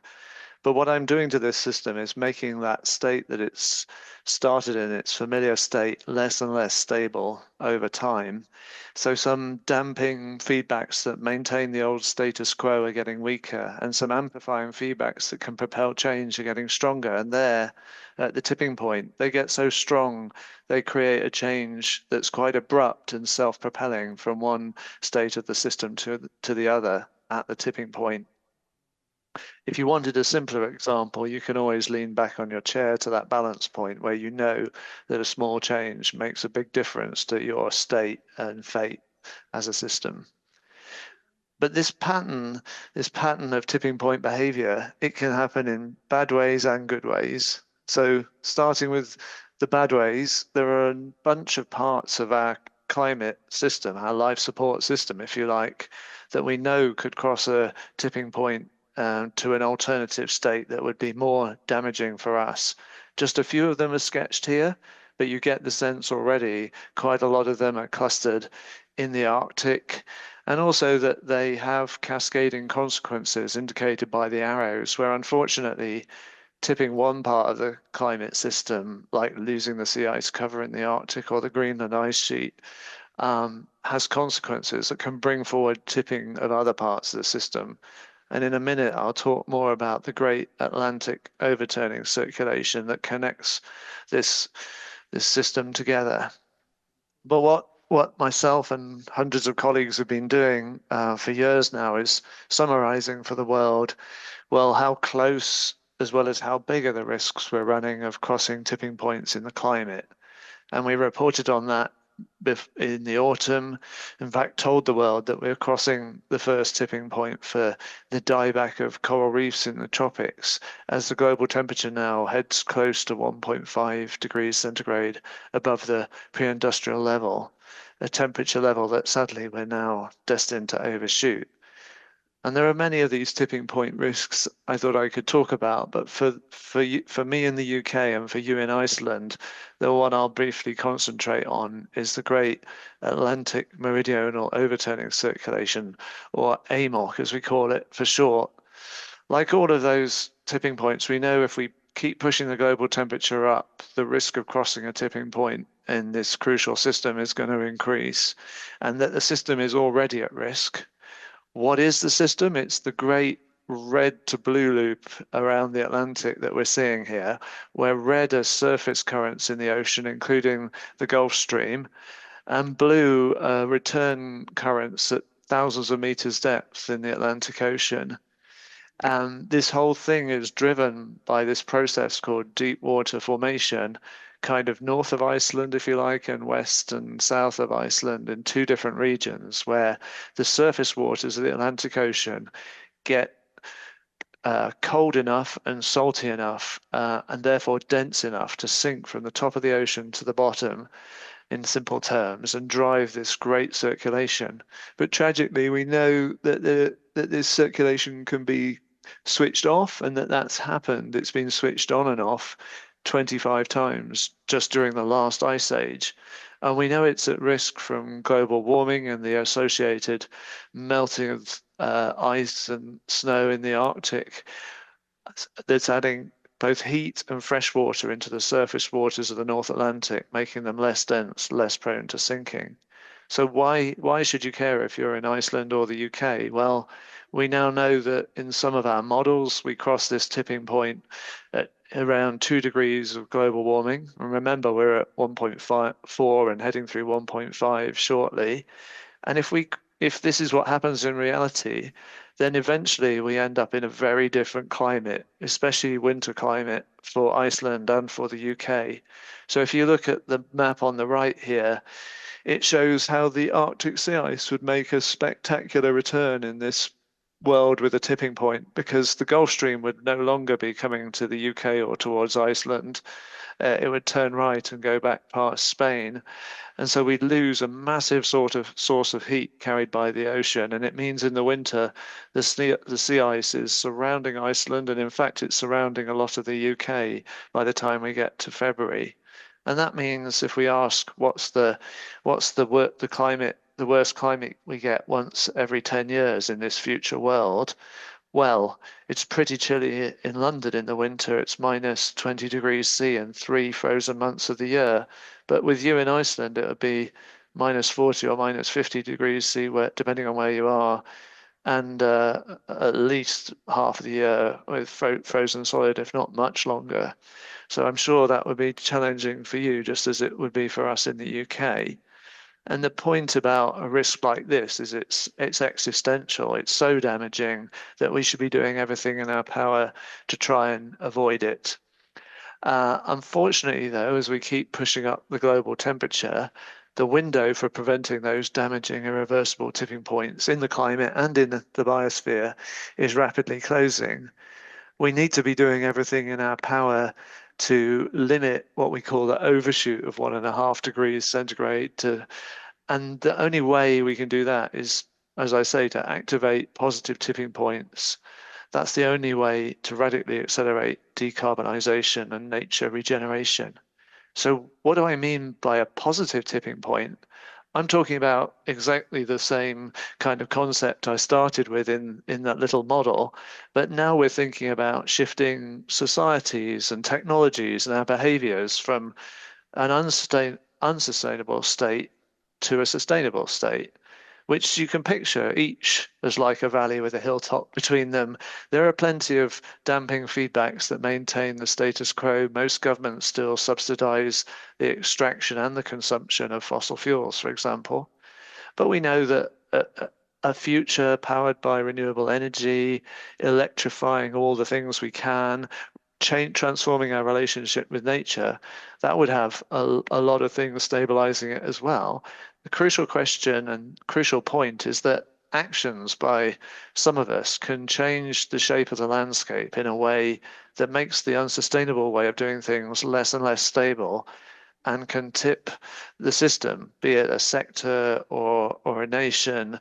But what I'm doing to this system is making that state that it's started in, its familiar state, less and less stable over time. So some damping feedbacks that maintain the old status quo are getting weaker, and some amplifying feedbacks that can propel change are getting stronger. And there, at the tipping point, they get so strong, they create a change that's quite abrupt and self-propelling from one state of the system to the other at the tipping point. If you wanted a simpler example, you can always lean back on your chair to that balance point where you know that a small change makes a big difference to your state and fate as a system. But this pattern of tipping point behavior, it can happen in bad ways and good ways. So starting with the bad ways, there are a bunch of parts of our climate system, our life support system, if you like, that we know could cross a tipping point to an alternative state that would be more damaging for us. Just a few of them are sketched here, but you get the sense already quite a lot of them are clustered in the Arctic, and also that they have cascading consequences indicated by the arrows, where unfortunately tipping one part of the climate system, like losing the sea ice cover in the Arctic or the Greenland ice sheet, has consequences that can bring forward tipping of other parts of the system. And in a minute, I'll talk more about the great Atlantic overturning circulation that connects this system together. But what myself and hundreds of colleagues have been doing for years now is summarizing for the world, well, how close as well as how big are the risks we're running of crossing tipping points in the climate. And we reported on that in the autumn, in fact, told the world that we're crossing the first tipping point for the dieback of coral reefs in the tropics as the global temperature now heads close to 1.5 degrees centigrade above the pre-industrial level, a temperature level that sadly we're now destined to overshoot. And there are many of these tipping point risks I thought I could talk about, but for me in the UK and for you in Iceland, the one I'll briefly concentrate on is the Great Atlantic Meridional Overturning Circulation, or AMOC as we call it for short. Like all of those tipping points, we know if we keep pushing the global temperature up, the risk of crossing a tipping point in this crucial system is going to increase, and that the system is already at risk. What is the system? It's the great red to blue loop around the Atlantic that we're seeing here, where red are surface currents in the ocean, including the Gulf Stream, and blue are return currents at thousands of meters depth in the Atlantic Ocean. And this whole thing is driven by this process called deep water formation, kind of north of Iceland, if you like, and west and south of Iceland in two different regions where the surface waters of the Atlantic Ocean get cold enough and salty enough and therefore dense enough to sink from the top of the ocean to the bottom in simple terms and drive this great circulation. But tragically, we know that that this circulation can be switched off and that's happened. It's been switched on and off 25 times just during the last ice age. And we know it's at risk from global warming and the associated melting of ice and snow in the Arctic that's adding both heat and fresh water into the surface waters of the North Atlantic, making them less dense, less prone to sinking. So why should you care if you're in Iceland or the UK? Well, we now know that in some of our models, we cross this tipping point at around 2 degrees of global warming. And remember, we're at 1.4 and heading through 1.5 shortly. And if this is what happens in reality, then eventually we end up in a very different climate, especially winter climate for Iceland and for the UK. So if you look at the map on the right here, it shows how the Arctic sea ice would make a spectacular return in this world with a tipping point, because the Gulf Stream would no longer be coming to the UK or towards Iceland. It would turn right and go back past Spain. And so we'd lose a massive sort of source of heat carried by the ocean. And it means in the winter, the sea ice is surrounding Iceland. And in fact, it's surrounding a lot of the UK by the time we get to February. And that means if we ask what's the climate, the worst climate we get once every 10 years in this future world, well, it's pretty chilly in London in the winter. It's minus 20 degrees C and 3 frozen months of the year. But with you in Iceland, it would be minus 40 or minus 50 degrees C, depending on where you are, and at least half of the year with frozen solid, if not much longer. So I'm sure that would be challenging for you, just as it would be for us in the UK. And the point about a risk like this is it's existential. It's so damaging that we should be doing everything in our power to try and avoid it. Unfortunately, though, as we keep pushing up the global temperature, the window for preventing those damaging irreversible tipping points in the climate and in the biosphere is rapidly closing. We need to be doing everything in our power to limit what we call the overshoot of 1.5 degrees centigrade and the only way we can do that is, as I say, to activate positive tipping points. That's the only way to radically accelerate decarbonisation and nature regeneration. So what do I mean by a positive tipping point? I'm talking about exactly the same kind of concept I started with in that little model, but now we're thinking about shifting societies and technologies and our behaviors from an unsustainable state to a sustainable state, which you can picture each as like a valley with a hilltop between them. There are plenty of damping feedbacks that maintain the status quo. Most governments still subsidize the extraction and the consumption of fossil fuels, for example. But we know that a future powered by renewable energy, electrifying all the things we can, transforming our relationship with nature, that would have a lot of things stabilizing it as well. The crucial question and crucial point is that actions by some of us can change the shape of the landscape in a way that makes the unsustainable way of doing things less and less stable, and can tip the system, be it a sector or a nation,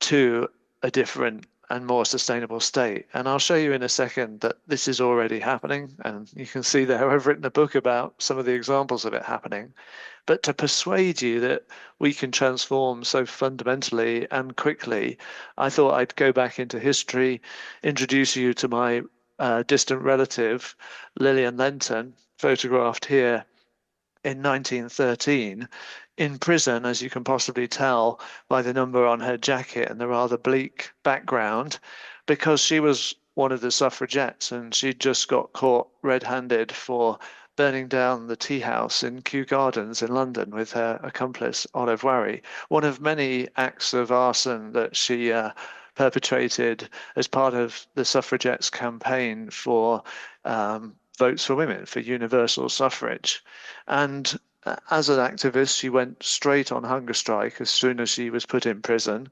to a different and more sustainable state. And I'll show you in a second that this is already happening. And you can see there, I've written a book about some of the examples of it happening. But to persuade you that we can transform so fundamentally and quickly, I thought I'd go back into history, introduce you to my distant relative, Lillian Lenton, photographed here in 1913, in prison, as you can possibly tell by the number on her jacket and the rather bleak background, because she was one of the suffragettes and she'd just got caught red-handed for burning down the tea house in Kew Gardens in London with her accomplice Olive Warry, one of many acts of arson that she perpetrated as part of the suffragettes' campaign for votes for women, for universal suffrage. And as an activist, she went straight on hunger strike as soon as she was put in prison.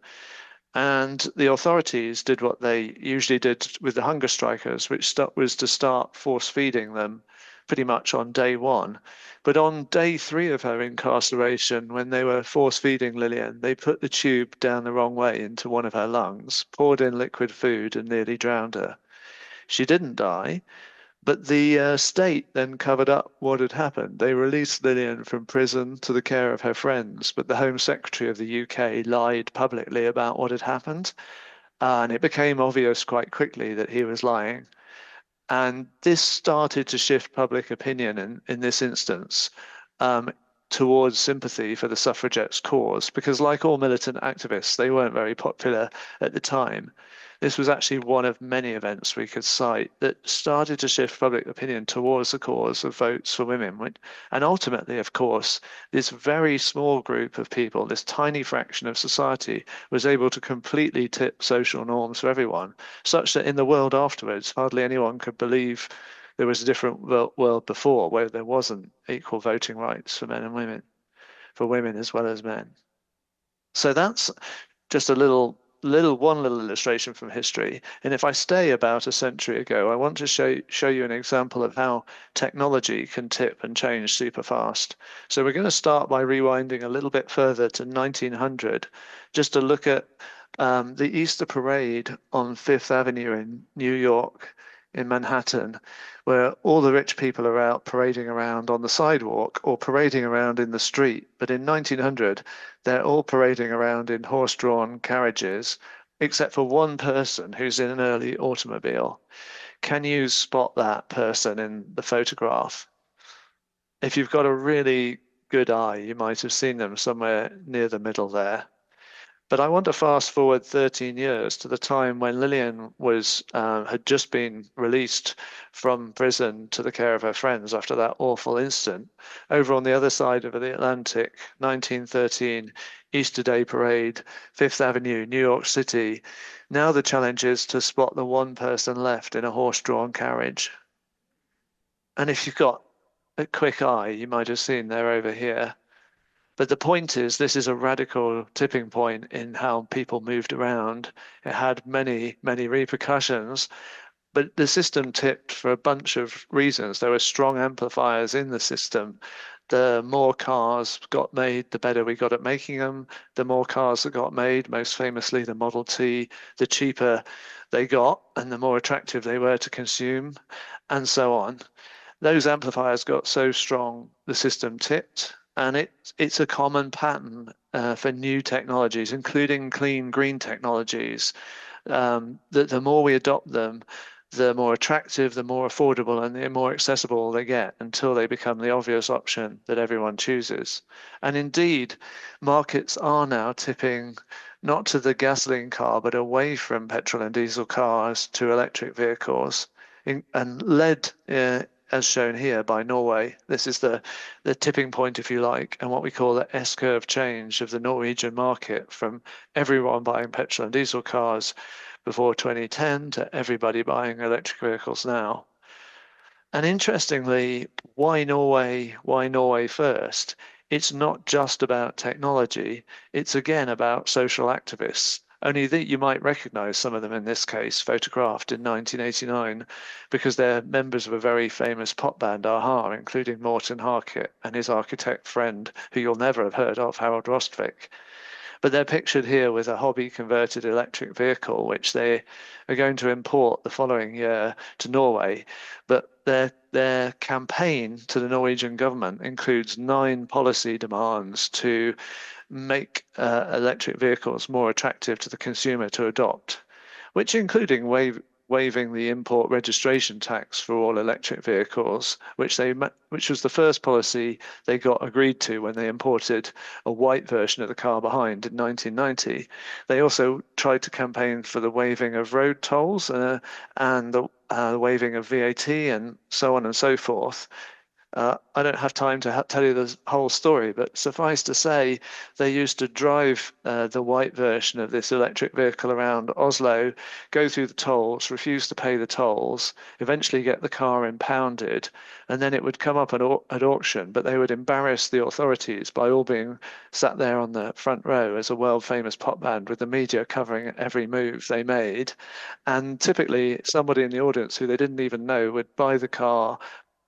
And the authorities did what they usually did with the hunger strikers, which was to start force feeding them pretty much on day one. But on day 3 of her incarceration, when they were force feeding Lillian, they put the tube down the wrong way into one of her lungs, poured in liquid food and nearly drowned her. She didn't die. But the state then covered up what had happened. They released Lillian from prison to the care of her friends, but the Home Secretary of the UK lied publicly about what had happened, and it became obvious quite quickly that he was lying. And this started to shift public opinion in this instance towards sympathy for the suffragettes' cause, because like all militant activists, they weren't very popular at the time. This was actually one of many events we could cite that started to shift public opinion towards the cause of votes for women. And ultimately, of course, this very small group of people, this tiny fraction of society, was able to completely tip social norms for everyone, such that in the world afterwards, hardly anyone could believe there was a different world before where there wasn't equal voting rights for men and women, for women as well as men. So that's just a one little illustration from history. And if I stay about a century ago, I want to show you an example of how technology can tip and change super fast. So we're going to start by rewinding a little bit further to 1900, just to look at the Easter Parade on Fifth Avenue in New York, in Manhattan, where all the rich people are out parading around on the sidewalk or parading around in the street. But in 1900, they're all parading around in horse-drawn carriages, except for one person who's in an early automobile. Can you spot that person in the photograph? If you've got a really good eye, you might have seen them somewhere near the middle there. But I want to fast forward 13 years to the time when Lillian had just been released from prison to the care of her friends after that awful incident. Over on the other side of the Atlantic, 1913, Easter Day Parade, Fifth Avenue, New York City. Now the challenge is to spot the one person left in a horse-drawn carriage. And if you've got a quick eye, you might have seen they're over here. But the point is, this is a radical tipping point in how people moved around. It had many, many repercussions, but the system tipped for a bunch of reasons. There were strong amplifiers in the system. The more cars got made, the better we got at making them. The more cars that got made, most famously the Model T, the cheaper they got and the more attractive they were to consume, and so on. Those amplifiers got so strong, the system tipped. And it's a common pattern for new technologies, including clean green technologies, that the more we adopt them, the more attractive, the more affordable, and the more accessible they get until they become the obvious option that everyone chooses. And indeed, markets are now tipping not to the gasoline car, but away from petrol and diesel cars to electric vehicles, and led as shown here by Norway. This is the tipping point, if you like, and what we call the S-curve change of the Norwegian market from everyone buying petrol and diesel cars before 2010 to everybody buying electric vehicles now. And interestingly, why Norway? Why Norway first? It's not just about technology. It's again about social activists. Only that you might recognize some of them in this case, photographed in 1989, because they're members of a very famous pop band, a-ha, including Morten Harket and his architect friend, who you'll never have heard of, Harold Rostvik. But they're pictured here with a hobby converted electric vehicle, which they are going to import the following year to Norway. But their campaign to the Norwegian government includes 9 policy demands to make electric vehicles more attractive to the consumer to adopt, which including waiving the import registration tax for all electric vehicles, which was the first policy they got agreed to when they imported a white version of the car behind in 1990. They also tried to campaign for the waiving of road tolls and the waiving of VAT and so on and so forth. I don't have time to tell you the whole story, but suffice to say, they used to drive the white version of this electric vehicle around Oslo, go through the tolls, refuse to pay the tolls, eventually get the car impounded, and then it would come up at auction, but they would embarrass the authorities by all being sat there on the front row as a world-famous pop band with the media covering every move they made. And typically, somebody in the audience who they didn't even know would buy the car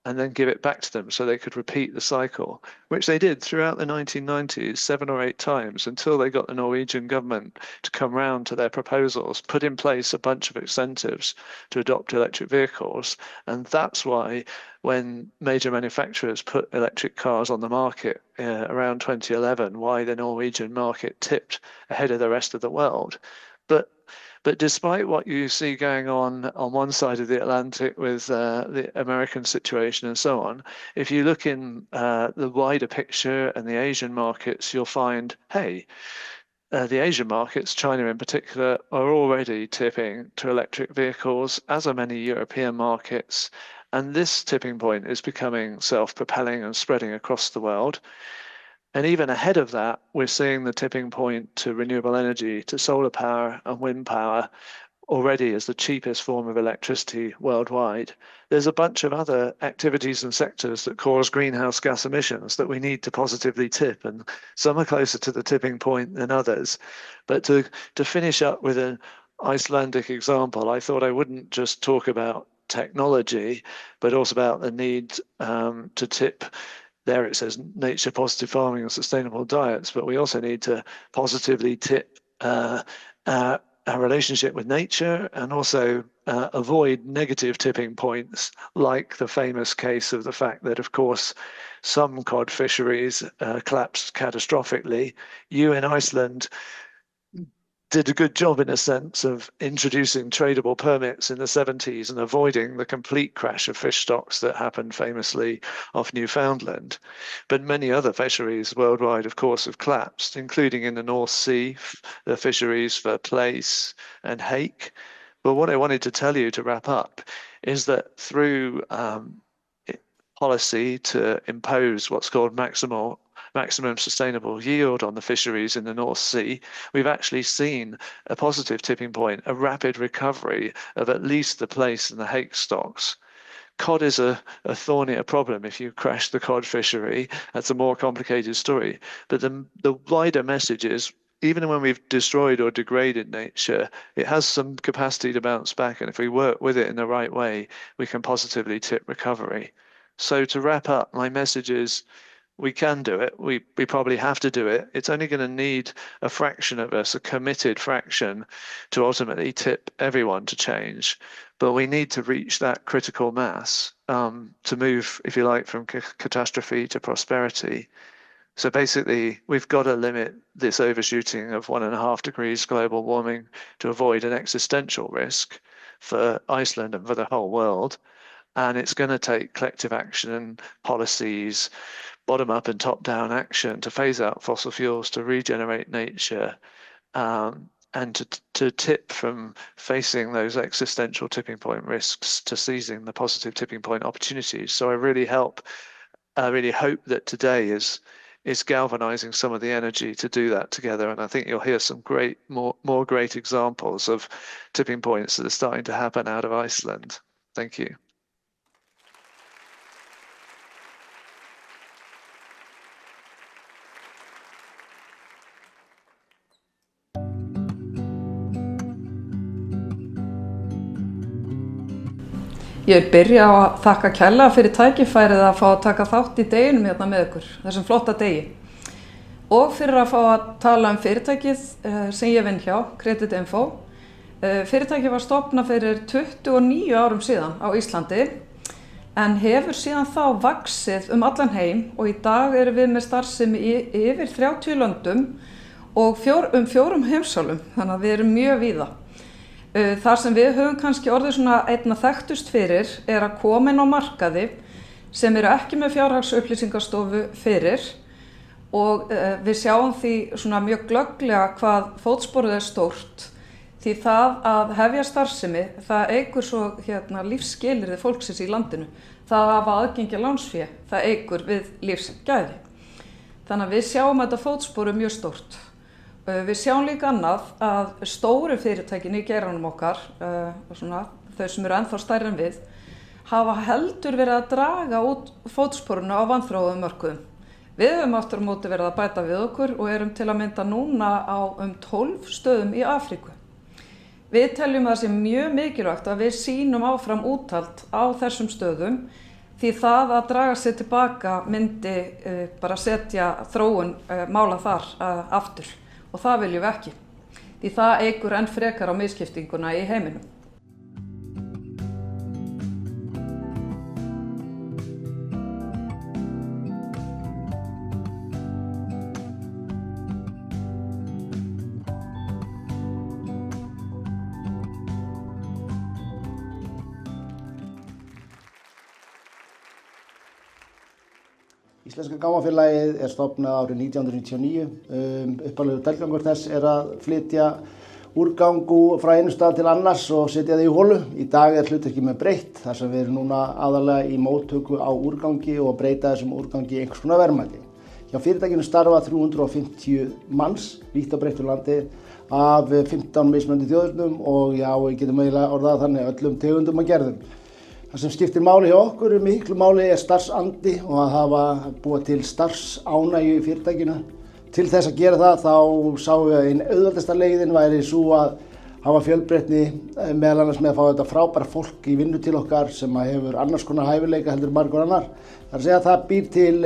and then give it back to them so they could repeat the cycle, which they did throughout the 1990s 7 or 8 times until they got the Norwegian government to come round to their proposals, put in place a bunch of incentives to adopt electric vehicles. And that's why when major manufacturers put electric cars on the market around 2011, why the Norwegian market tipped ahead of the rest of the world. But despite what you see going on one side of the Atlantic with the American situation and so on, if you look in the wider picture and the Asian markets, you'll find, hey, the Asian markets, China in particular, are already tipping to electric vehicles, as are many European markets. And this tipping point is becoming self-propelling and spreading across the world. And even ahead of that, we're seeing the tipping point to renewable energy, to solar power and wind power already as the cheapest form of electricity worldwide. There's a bunch of other activities and sectors that cause greenhouse gas emissions that we need to positively tip, and some are closer to the tipping point than others. But to finish up with an Icelandic example, I thought I wouldn't just talk about technology, but also about the need to tip. There it says nature positive farming and sustainable diets, but we also need to positively tip our relationship with nature and also avoid negative tipping points, like the famous case of the fact that, of course, some cod fisheries collapsed catastrophically. You in Iceland did a good job in a sense of introducing tradable permits in the 70s and avoiding the complete crash of fish stocks that happened famously off Newfoundland. But many other fisheries worldwide, of course, have collapsed, including in the North Sea, the fisheries for plaice and hake. But what I wanted to tell you to wrap up is that through policy to impose what's called maximum sustainable yield on the fisheries in the North Sea, we've actually seen a positive tipping point, a rapid recovery of at least the plaice and the hake stocks. Cod is a thornier problem. If you crash the cod fishery, that's a more complicated story. But the wider message is, even when we've destroyed or degraded nature, it has some capacity to bounce back. And if we work with it in the right way, we can positively tip recovery. So to wrap up, my message is, we can do it. We probably have to do it. It's only going to need a fraction of us, a committed fraction, to ultimately tip everyone to change. But we need to reach that critical mass to move, if you like, from catastrophe to prosperity. So basically, we've got to limit this overshooting of 1.5 degrees global warming to avoid an existential risk for Iceland and for the whole world. And it's going to take collective action and policies, bottom-up and top-down action to phase out fossil fuels, to regenerate nature, and to tip from facing those existential tipping point risks to seizing the positive tipping point opportunities. So I really hope that today is galvanizing some of the energy to do that together. And I think you'll hear some more great examples of tipping points that are starting to happen out of Iceland. Thank you.
Ég vil byrja á að þakka kærlega fyrir tækifærið að fá að taka þátt í deginum hérna með ykkur, þessum flotta degi. Og fyrir að fá að tala fyrirtækið sem ég vinn hjá, Creditinfo. Fyrirtækið var stofnað fyrir 29 árum síðan á Íslandi, en hefur síðan þá vaxið allan heim og í dag erum við með starfsemi í yfir 30 löndum og 4 heimsálfum, þannig að við erum mjög víða. Þar sem við höfum kannski orðið svona einna þekktust fyrir að koma inn á markaði sem eru ekki með fjárhagsupplýsingastofu fyrir og við sjáum því svona mjög glögglega hvað fótsporið stórt því það að hefja starfsemi, það eykur svo lífsskilyrði fólksins í landinu. Það að hafa aðgengi að lánsfé, það eykur við lífsgæði. Þannig að við sjáum að þetta fótspor mjög stórt. Við sjáum líka annað að stóru fyrirtækin í geiranum okkar, þau sem eru ennþá stærri en við, hafa heldur verið að draga út fótsporinu á vanþróuðum mörkuðum. Við höfum aftur á móti verið að bæta við okkur og erum til að mynda núna á 12 stöðum í Afríku. Við teljum að það sé mjög mikilvægt að við sýnum áfram úthald á þessum stöðum því það að draga sig tilbaka myndi bara setja þróun mála þar aftur. Og það viljum við ekki, því það eykur enn frekar á misskiptinguna í heiminum.
Íslenska gámafélagið stofnað árið 1999. Upphaflegur tilgangur þess að flytja úrgang frá einu stað til annars og setja það í holu. Í dag hlutverkið með breytt þar sem við erum núna aðalega í móttöku á úrgangi og breyta þessum úrgangi í einhvers konar verðmæti. Hjá fyrirtækinu starfa 350 manns vítt og breytt um landið af 15 mismunandi þjóðernum og já, við getum eiginlega orðað þannig öllum tegundum og gerðum. Það sem skiptir máli hjá okkur miklu máli starfsandi og að hafa búið til starfsánægju í fyrirtækinu. Til þess að gera það þá sáum við að einn auðveldasta leiðin væri svo að hafa fjölbreytni meðal annars með að fá þetta frábæra fólk í vinnu til okkar sem hefur annars konar hæfileika heldur margur annar. Það er að segja að það býr til,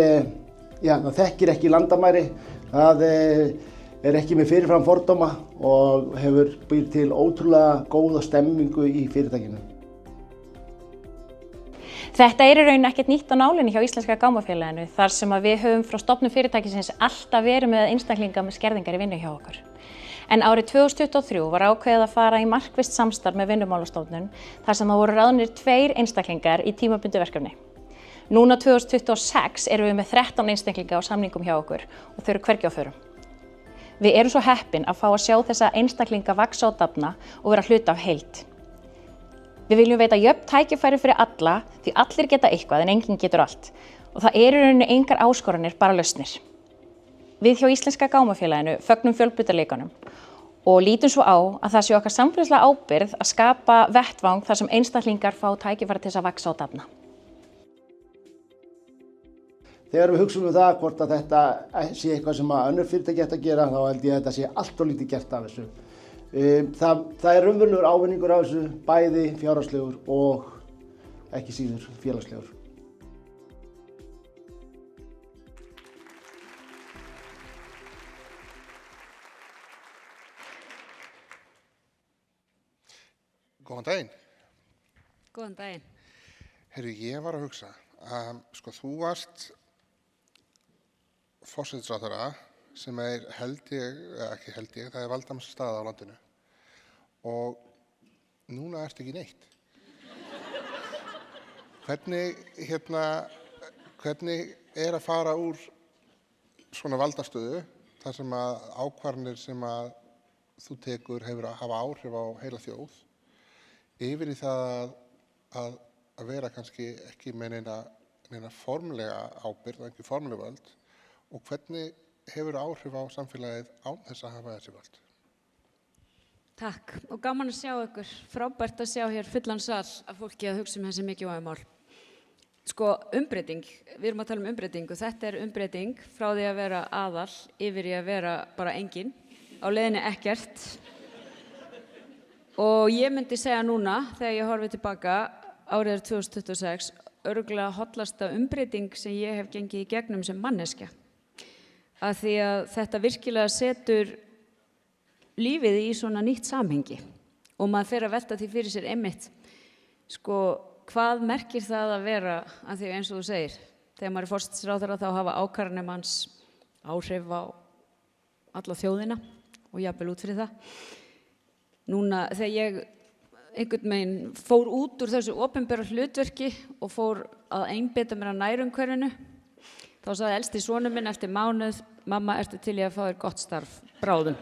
það þekkir ekki landamæri, það er ekki með fyrirfram fordóma og býr til ótrúlega góða stemmingu í fyrirtækinu.
Þetta í raun ekkert nýtt á nálinni hjá Íslenska gámafélaginu þar sem að við höfum frá stofnun fyrirtækisins alltaf verið með einstaklinga með skerðingar í vinnu hjá okkur. En árið 2023 var ákveðið að fara í markvisst samstarf með Vinnumálastofnun þar sem það voru ráðnir 2 einstaklingar í tímabundnu verkefni. Núna 2026 erum við með 13 einstaklinga á samningum hjá okkur og þau eru hvergi á förum. Við erum svo heppin að fá að sjá þessa einstaklinga vaxa og dafna og vera hluti af heild. Við viljum veita jöfn tækifæri fyrir alla því allir geta eitthvað en enginn getur allt og það í rauninni engar áskoranir, bara lausnir. Við hjá Íslenska gámafélaginu fögnum fjölbreytileikanum og lítum svo á að það sé okkar samfélagslega ábyrgð að skapa vettvang þar sem einstaklingar fá tækifæri til þess að vaxa og dafna.
Þegar við hugsum það hvort að þetta sé eitthvað sem önnur fyrirtæki ættu að gera þá held ég að þetta sé allt of lítið gert af þessu. Það er raunverulegur ávinningur af þessu, bæði fjárhagslegur og ekki síður félagslegur.
Góðan daginn.
Góðan daginn.
Heyrðu, ég var að hugsa, þú varst forsætisráðherra sem það er valdamesta staða á landinu og núna ertu ekki neitt. Hvernig að fara úr svona valdastöðu þar sem að ákvarðanir sem að þú tekur hafa áhrif á heila þjóð yfir í það að vera kannski ekki með neina formlega ábyrgð, ekki formlega völd og hvernig hefur áhrif á samfélagið án þess að hafa þessi völd?
Takk og gaman að sjá ykkur. Frábært að sjá hér fullan sal af fólki að hugsa þessi mikilvægu mál. Umbreyting, við erum að tala umbreyting og þetta er umbreyting frá því að vera aðal yfir í að vera bara engin, á leiðinni ekkert. Og ég myndi segja núna, þegar ég horfi tilbaka, árið er 2026, örugglega hollasta umbreyting sem ég hef gengið í gegnum sem manneskja. Af því að þetta virkilega setur lífið í svona nýtt samhengi og maður fer að velta því fyrir sér einmitt, sko, hvað merkir það að vera, af því eins og þú segir, þegar maður er forsætisráðherra þá hafa ákvarðanir manns áhrif á alla þjóðina og jafnvel út fyrir það. Núna þegar ég einhvern veginn fór út úr þessu opinbera hlutverki og fór að einbeita mér að nærumhverfinu, þá sagði elsti sonur minn eftir mánuð, mamma, ertu til ég að fá þér gott starf, bráðum.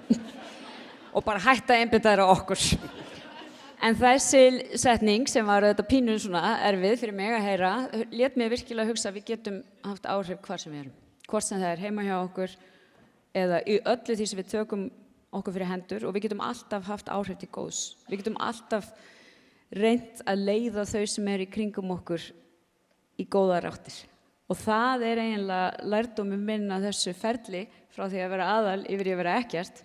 Og bara hætta að einbeita þér á okkur. En þessi setning sem var þetta pínu svona erfið fyrir mig að heyra, lét mig virkilega hugsa að við getum haft áhrif hvar sem við erum. Hvort sem það er heima hjá okkur eða í öllu því sem við tökum okkur fyrir hendur og við getum alltaf haft áhrif til góðs. Við getum alltaf reynt að leiða þau sem eru í kringum okkur í góðar áttir. Og það er eiginlega lærdómur minn að þessu ferli frá því að vera aðal yfir í að vera ekkert,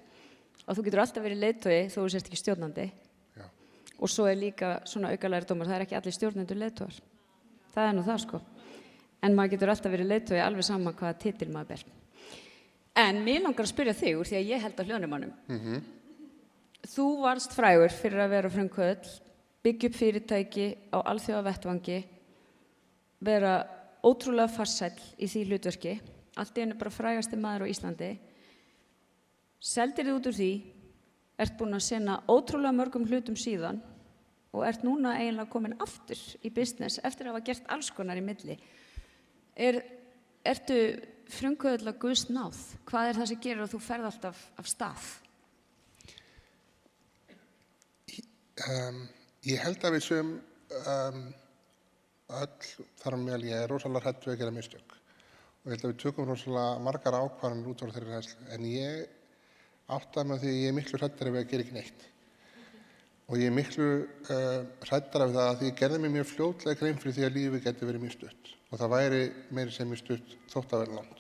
að þú getur alltaf verið leiðtogi þó þú sért ekki stjórnandi. Já. Og svo er líka svona auka lærdómur, það er ekki allir stjórnendur leiðtogar. Það er nú það sko. En maður getur alltaf verið leiðtogi alveg sama hvaða titil maður ber. En mér langar að spyrja þig úr því að ég held á hljóðnemannum. Þú varst frægur fyrir að vera frumkvöðull, byggja upp fyrirtæki á alþjóðavettvangi, vera ótrúlega farsæll í því hlutverki, allt í einu bara frægasti maður á Íslandi. Seldir þið út úr því, ert búin að sinna ótrúlega mörgum hlutum síðan og ert núna eiginlega komin aftur í business eftir að hafa gert alls konar í milli. Ertu frumkvöðull að Guðs náð? Hvað er það sem gerir að þú ferð alltaf af stað?
Ég held að við séum öll þar á meðal ég er rosalega hrædd við að gera mistök. Og ég held að við tökum rosalega margar ákvarðanir út frá þeirri hræðslu. En ég áttaði mig á því að ég er miklu hræddari við að gera ekki neitt. Og ég er miklu hræddari við það að því ég gerði mig mjög fljótlega grein fyrir því að lífið geti verið mjög stutt. Og það væri meiri sem mjög stutt þótt að vera langt.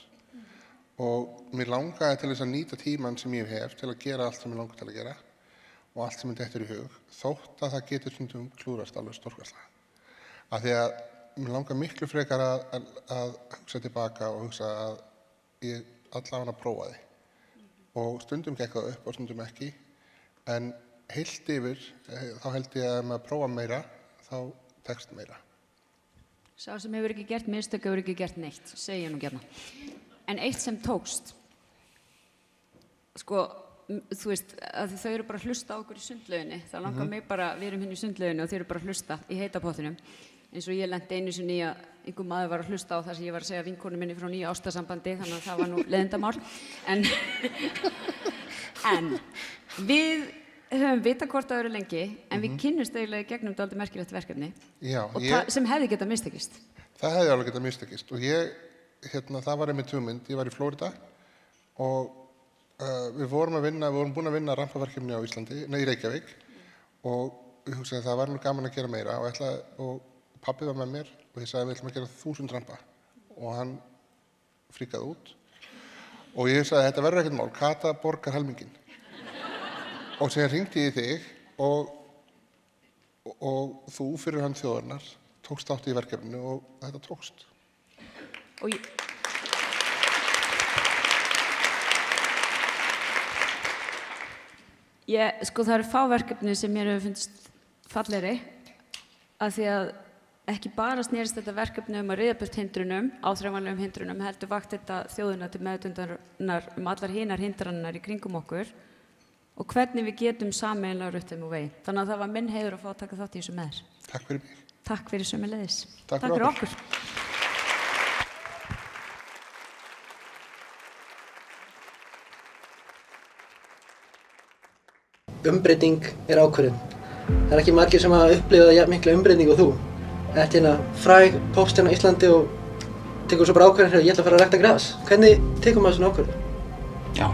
Og mér langaði til þess að nýta tímann sem ég hef til að gera allt sem ég langar til að gera og allt sem ég dettur í hug, þótt að það getur stundum klúðrast alveg stórkostlega. Af því að mér langar miklu frekar að hugsa tilbaka og hugsa að ég allavega prófaði. Og stundum gekk það upp og stundum ekki, en heilt yfir þá held ég að maður prófa meira, þá tekst meira.
Sá sem hefur ekki gert mistök hefur ekki gert neitt, segi ég nú gjarna. En eitt sem tókst, sko, þú veist, að þau eru bara að hlusta á okkur í sundlauginni. Það langar mig bara, við erum hérna í sundlauginni og þau eru bara að hlusta í heita pottinum. Eins og ég lenti einu sinni í að einhver maður var að hlusta á það sem ég var að segja vinkonu minni frá nýja ástarsambandi, þannig að það var nú leiðindamál. En við höfum vitað hvort það eru lengi, en við kynnumst eiginlega í gegnum dálítið merkilegt verkefni. Já, sem hefði getað mistekist.
Það hefði alveg getað mistekist og það var einmitt hugmynd. Ég var í Flórída og við vorum búin að vinna rampaverkefni á Íslandi, í Reykjavík og ég hugsaði að það var nú gaman að gera meira og pabbi var með mér og ég sagði við ætlum að gera 1000 rampa og hann fríkaði út og ég sagði þetta verður ekkert mál, Kata borgar helminginn. Og síðan hringdi ég í þig og þú fyrir hönd þjóðarinnar tókst þátt í verkefninu og þetta tókst.
Sko það eru fá verkefni sem mér hefur fundist fallegri af því að ekki bara snerist þetta verkefni að ryðja burt hindrunum, áþreifanlegum hindrunum, heldur vakt þetta þjóðina til meðvitundarinnar allar hinar hindranirnar í kringum okkur og hvernig við getum sameiginlega rutt þeim úr vegi. Þannig að það var minn heiður að fá að taka þátt í þessu með þér.
Takk fyrir mig.
Takk fyrir sömuleiðis.
Takk fyrir okkur.
Umbreyting er ákvörðun. Það er ekki margir sem hafa upplifað jafn mikla umbreytingu og þú. Þetta er hérna fræg póst hérna á Íslandi og tekur svo bara ákvörðun ég ætla að fara að rækta gras. Hvernig tekur maður svona ákvörðun?
Já,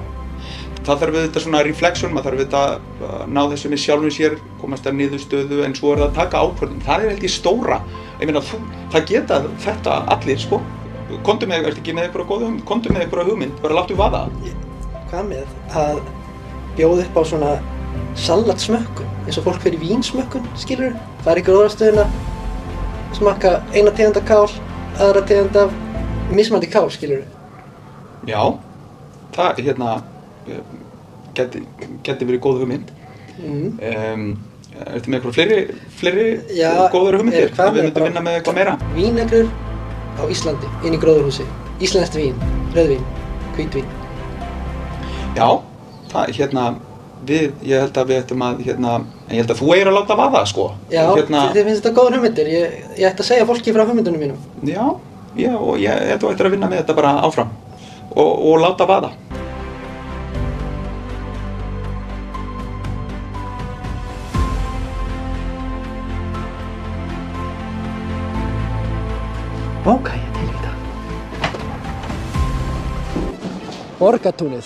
það þarf auðvitað svona reflection, maður þarf auðvitað að ná þessu með sjálfum sér, komast að niðurstöðu, en svo er það að taka ákvörðun. Það er held ég stóra. Ég meina, það geta þetta allir, sko. Komdu með, ertu ekki með einhverja góða hugmynd? Komdu með einhverja hugmynd, bara láttu vaða.
Hvað með að bjóða upp á svona salatsmökkun, eins og fólk fer í vínsmökkun, skilurðu? Það er í gróðrarstöðuna smakka eina tegund af kál, aðra tegund af mismunandi kál, skilurðu?
Já, það geti verið góð hugmynd. Ertu með eitthvað fleiri góðar hugmyndir? Við myndum vinna með eitthvað meira.
Vínegrur á Íslandi, inn í gróðurhúsi. Íslenskt vín, rauðvín, hvítvín.
Já, ég held að við ættum að, en ég held að þú eigir að láta vaða, sko. Já,
þið finnst þetta góðar hugmyndir. Ég ætti að segja fólki frá hugmyndunum mínum.
Já, og þú ættir að vinna með þetta bara áfram og láta vaða.
Ok, ég til í þetta. Borgartúnið,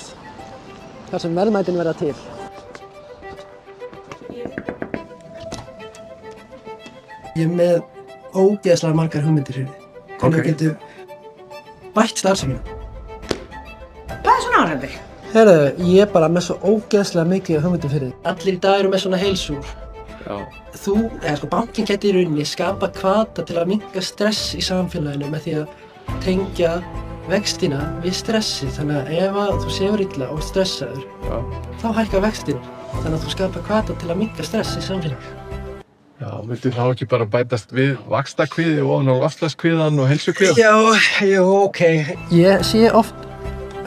þar sem verðmætin verða til. Ég er með ógeðslega margar hugmyndir fyrir þig. Hvernig við getum bætt starfsemina.
Hvað er svona áhrifandi?
Heyrðu, ég er bara með svo ógeðslega mikið hugmyndir fyrir þig. Allir í dag eru með svona heilsúr. Bankinn gæti í rauninni skapa hvata til að minnka stress í samfélaginu með því að tengja vextina við stressið. Þannig að ef þú sefur illa og stressaður, þá hækka vextina. Þannig að þú skapa hvata til að minnka stress í samfélaginu.
Já, myndi þá ekki bara bætast við vaxtakvíði og loftslagskvíðan og heilsukvíðan?
Já, ok. Ég sé oft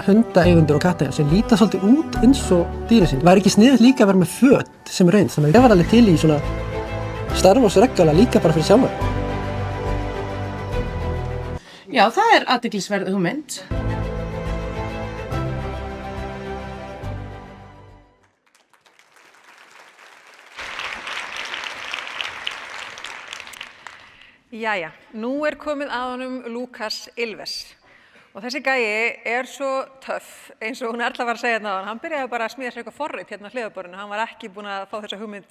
hundaeigendur og kattaeigendur sem líta svolítið út eins og dýrin sín. Væri ekki sniðugt líka að vera með föt sem er eins, þannig að ég var alveg til í svona Star Wars reggala líka bara fyrir sjálfan.
Já, það er athyglisverð hugmynd.
Jæja, nú er komið að honum Lukas Ylves. Og þessi gæi er svo töff, eins og hún Erla var að segja hérna á hann. Hann byrjaði bara að smíða sér eitthvað forrit hérna á hliðarborðinu. Hann var ekki búinn að fá þessa hugmynd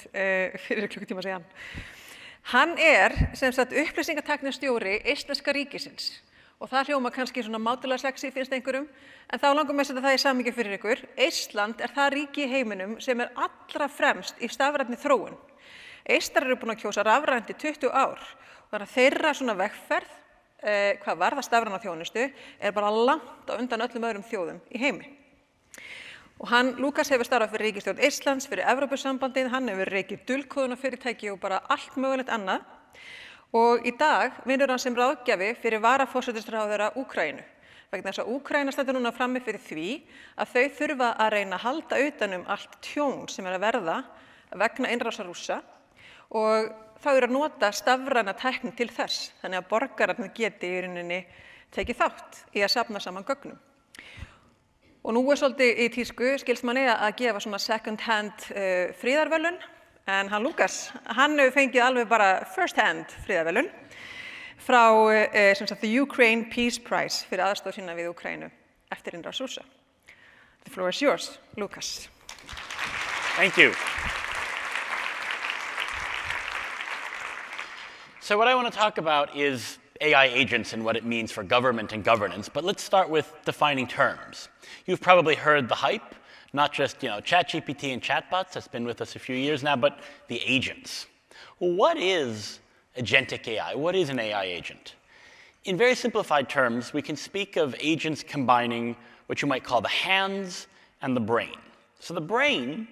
fyrir klukkutíma síðan. Hann er sem sagt upplýsingatæknistjóri Eistneska ríkisins. Og það hljóma kannski svona mátulega sexy finnst einhverjum, en þá langum við að setja það í samhengi fyrir ykkur. Eistland er það ríki í heiminum sem er allra fremst í stafrænni þróun. Eistar eru búin að kjósa rafrænt í 20 ár. Þannig að þeirra svona vegferð hvað varðar stafræna þjónustu er bara langt á undan öllum öðrum þjóðum í heimi. Og Lukas hefur starfað fyrir ríkisstjórn Eistlands, fyrir Evrópusambandið, hann hefur rekið dulkóðunarfyrirtæki og bara allt mögulegt annað. Og í dag vinnur hann sem ráðgjafi fyrir varaforsætisráðherra Úkraínu. Vegna þess að Úkraína stendur núna frammi fyrir því að þau þurfa að reyna að halda utan allt tjón sem er að verða vegna innrásar Rússa og þá eru að nota stafræna tækni til þess, þannig að borgararnir geti í rauninni tekið þátt í að safna saman gögnum. Og nú er svolítið í tísku, skilst manni að gefa svona second hand friðarverðlaun, en hann Lukas, hann hefur fengið alveg bara first hand friðarverðlaun frá the Ukraine Peace Prize fyrir aðstoð sína við Úkraínu eftir innrás Rússa. The floor is yours, Lukas.
Thank you. So what I want to talk about is AI agents and what it means for government and governance, but let's start with defining terms. You've probably heard the hype, not just ChatGPT and chatbots, that's been with us a few years now, but the agents. Well, what is agentic AI? What is an AI agent? In very simplified terms, we can speak of agents combining what you might call the hands and the brain. So the brain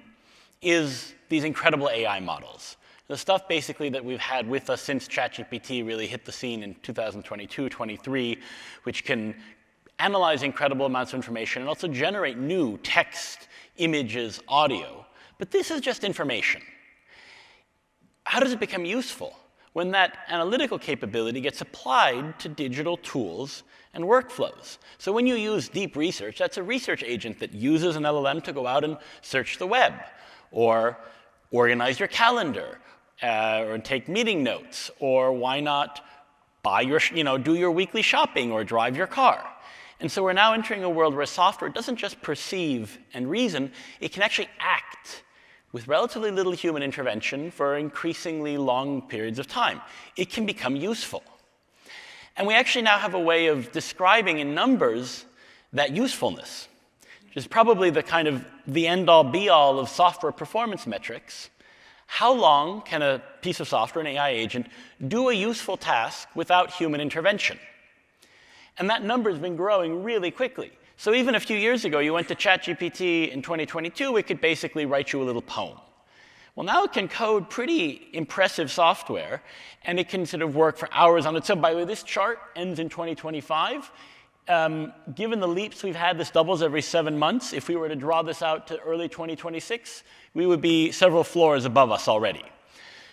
is these incredible AI models. The stuff basically that we've had with us since ChatGPT really hit the scene in 2022, 23, which can analyze incredible amounts of information and also generate new text, images, audio. But this is just information. How does it become useful? When that analytical capability gets applied to digital tools and workflows. So when you use deep research, that's a research agent that uses an LLM to go out and search the web, or organize your calendar, or take meeting notes, or why not buy your, do your weekly shopping or drive your car. And so we're now entering a world where software doesn't just perceive and reason, it can actually act with relatively little human intervention for increasingly long periods of time. It can become useful. And we actually now have a way of describing in numbers that usefulness, which is probably the kind of the end-all be-all of software performance metrics. How long can a piece of software, an AI agent, do a useful task without human intervention? And that number has been growing really quickly. So even a few years ago, you went to ChatGPT in 2022, it could basically write you a little poem. Well, now it can code pretty impressive software, and it can sort of work for hours on its own. By the way, this chart ends in 2025. Given the leaps we've had, this doubles every 7 months. If we were to draw this out to early 2026, we would be several floors above us already.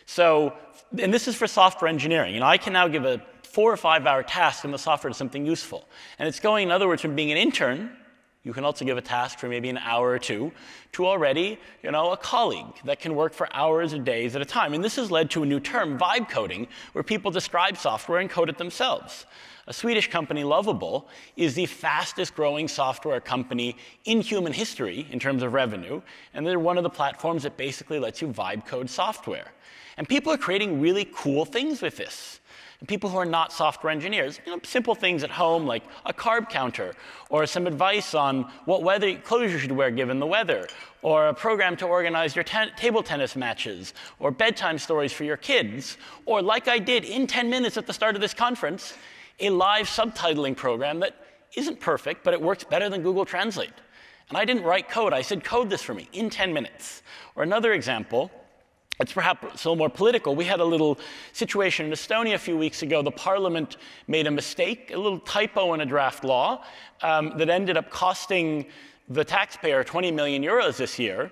So, and this is for software engineering. You know, I can now give a 4 or 5 hour task in the software to something useful. And it's going, in other words, from being an intern, you can also give a task for maybe an hour or two, to already, you know, a colleague that can work for hours or days at a time. And this has led to a new term, vibe coding, where people describe software and code it themselves. A Swedish company, Lovable, is the fastest growing software company in human history in terms of revenue, and they're one of the platforms that basically lets you vibe code software. And people are creating really cool things with this. And people who are not software engineers, you know, simple things at home like a carb counter, or some advice on what clothes you should wear given the weather, or a program to organize your table tennis matches, or bedtime stories for your kids, or like I did in 10 minutes at the start of this conference, a live subtitling program that isn't perfect, but it works better than Google Translate. And I didn't write code. I said, code this for me in 10 minutes. Or another example, it's perhaps a little more political. We had a little situation in Estonia a few weeks ago. The parliament made a mistake, a little typo in a draft law that ended up costing the taxpayer 20 million euros this year.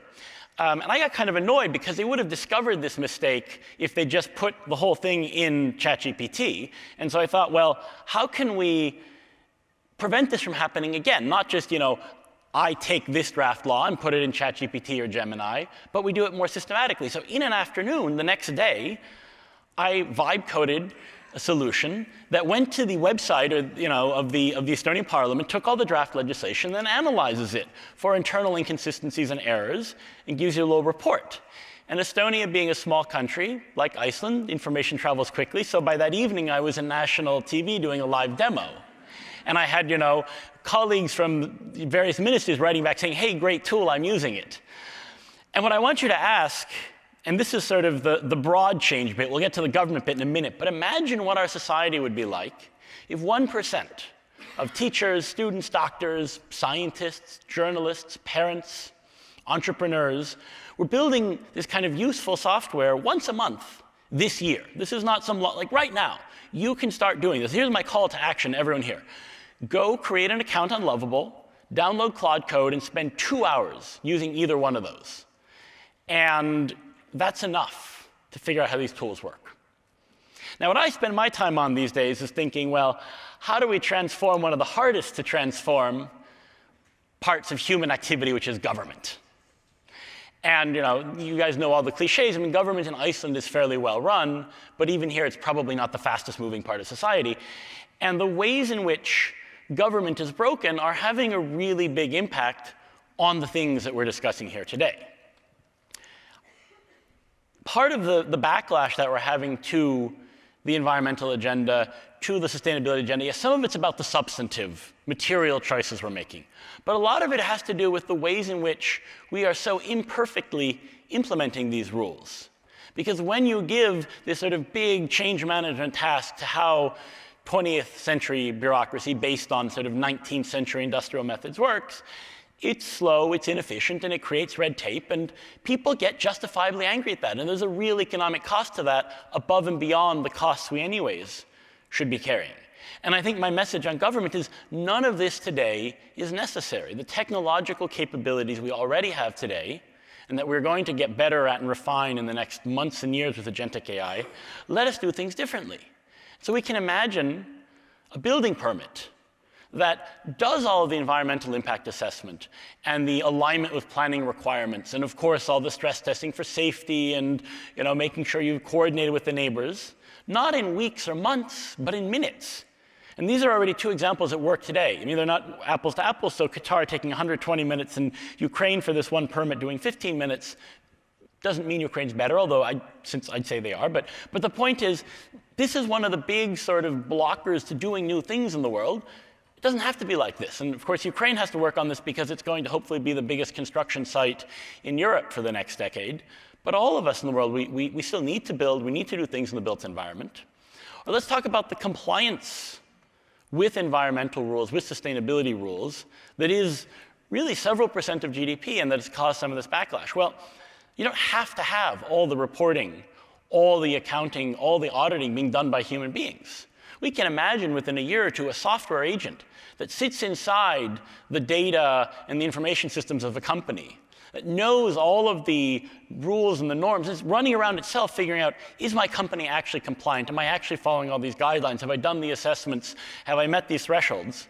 And I got kind of annoyed because they would have discovered this mistake if they just put the whole thing in ChatGPT. And so I thought, well, how can we prevent this from happening again? Not just, you know, I take this draft law and put it in ChatGPT or Gemini, but we do it more systematically. So in an afternoon, the next day, I vibe coded a solution that went to the website of the Estonian parliament, took all the draft legislation, then analyzes it for internal inconsistencies and errors, and gives you a little report. And Estonia being a small country, like Iceland, information travels quickly, so by that evening I was in national TV doing a live demo. And I had, you know, colleagues from various ministries writing back saying, hey, great tool, I'm using it. And what I want you to ask, and this is sort of the broad change bit, we'll get to the government bit in a minute, but imagine what our society would be like if 1% of teachers, students, doctors, scientists, journalists, parents, entrepreneurs were building this kind of useful software once a month this year. This is not some, like right now, you can start doing this. Here's my call to action, everyone here. Go create an account on Lovable, download Claude Code, and spend 2 hours using either one of those. And that's enough to figure out how these tools work. Now, what I spend my time on these days is thinking, well, how do we transform one of the hardest to transform parts of human activity, which is government? And, you know, you guys know all the cliches. I mean, government in Iceland is fairly well run, but even here, it's probably not the fastest moving part of society. And the ways in which government is broken are having a really big impact on the things that we're discussing here today. Part of the backlash that we're having to the environmental agenda, to the sustainability agenda, yes, some of it's about the substantive, material choices we're making. But a lot of it has to do with the ways in which we are so imperfectly implementing these rules. Because when you give this sort of big change management task to how 20th century bureaucracy based on sort of 19th century industrial methods works, it's slow, it's inefficient, and it creates red tape, and people get justifiably angry at that. And there's a real economic cost to that above and beyond the costs we anyways should be carrying. And I think my message on government is none of this today is necessary. The technological capabilities we already have today, and that we're going to get better at and refine in the next months and years with agentic AI, let us do things differently. So we can imagine a building permit that does all of the environmental impact assessment and the alignment with planning requirements, and of course all the stress testing for safety and, you know, making sure you've coordinated with the neighbors, not in weeks or months, but in minutes. And these are already 2 examples that work today. I mean, they're not apples to apples, so Qatar taking 120 minutes and Ukraine for this one permit doing 15 minutes doesn't mean Ukraine's better, although since I'd say they are. But the point is, this is one of the big sort of blockers to doing new things in the world. It doesn't have to be like this. And of course, Ukraine has to work on this because it's going to hopefully be the biggest construction site in Europe for the next decade. But all of us in the world, we still need to build, we need to do things in the built environment. Or let's talk about the compliance with environmental rules, with sustainability rules, that is really several percent of GDP and that has caused some of this backlash. Well, you don't have to have all the reporting, all the accounting, all the auditing being done by human beings. We can imagine within a year or two a software agent that sits inside the data and the information systems of a company, that knows all of the rules and the norms, is running around itself figuring out, is my company actually compliant? Am I actually following all these guidelines? Have I done the assessments? Have I met these thresholds?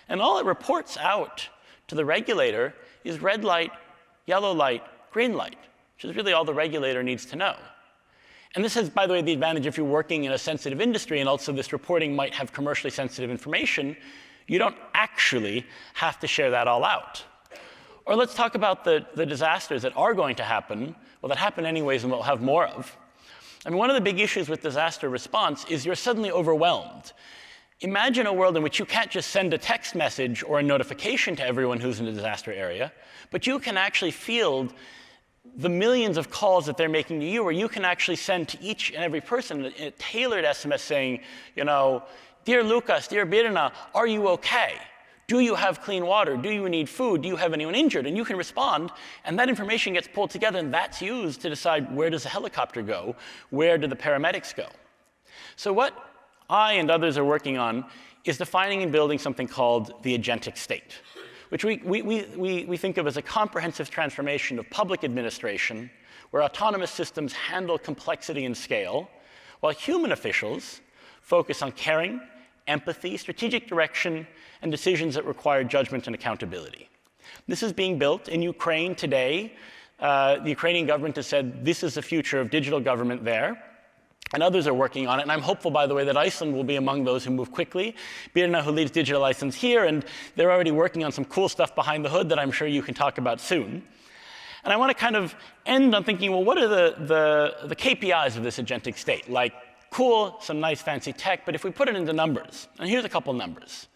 And all it reports out to the regulator is red light, yellow light, green light, which is really all the regulator needs to know. And this has, by the way, the advantage if you're working in a sensitive industry and also this reporting might have commercially sensitive information, you don't actually have to share that all out. Or let's talk about the disasters that are going to happen, well, that happen anyways and we'll have more of. I mean, one of the big issues with disaster response is you're suddenly overwhelmed. Imagine a world in which you can't just send a text message or a notification to everyone who's in a disaster area, but you can actually field the millions of calls that they're making to you, or you can actually send to each and every person a tailored SMS saying, you know, dear Lucas, dear Birna, are you okay? Do you have clean water? Do you need food? Do you have anyone injured? And you can respond, and that information gets pulled together, and that's used to decide where does the helicopter go? Where do the paramedics go? So what I and others are working on is defining and building something called the agentic state, which we think of as a comprehensive transformation of public administration where autonomous systems handle complexity and scale, while human officials focus on caring, empathy, strategic direction, and decisions that require judgment and accountability. This is being built in Ukraine today. The Ukrainian government has said this is the future of digital government there. And others are working on it. And I'm hopeful, by the way, that Iceland will be among those who move quickly. Birna, who leads Digital Iceland's here, and they're already working on some cool stuff behind the hood that I'm sure you can talk about soon. And I want to kind of end on thinking, well, what are the KPIs of this agentic state? Like, cool, some nice fancy tech, but if we put it into numbers, and here's a couple numbers,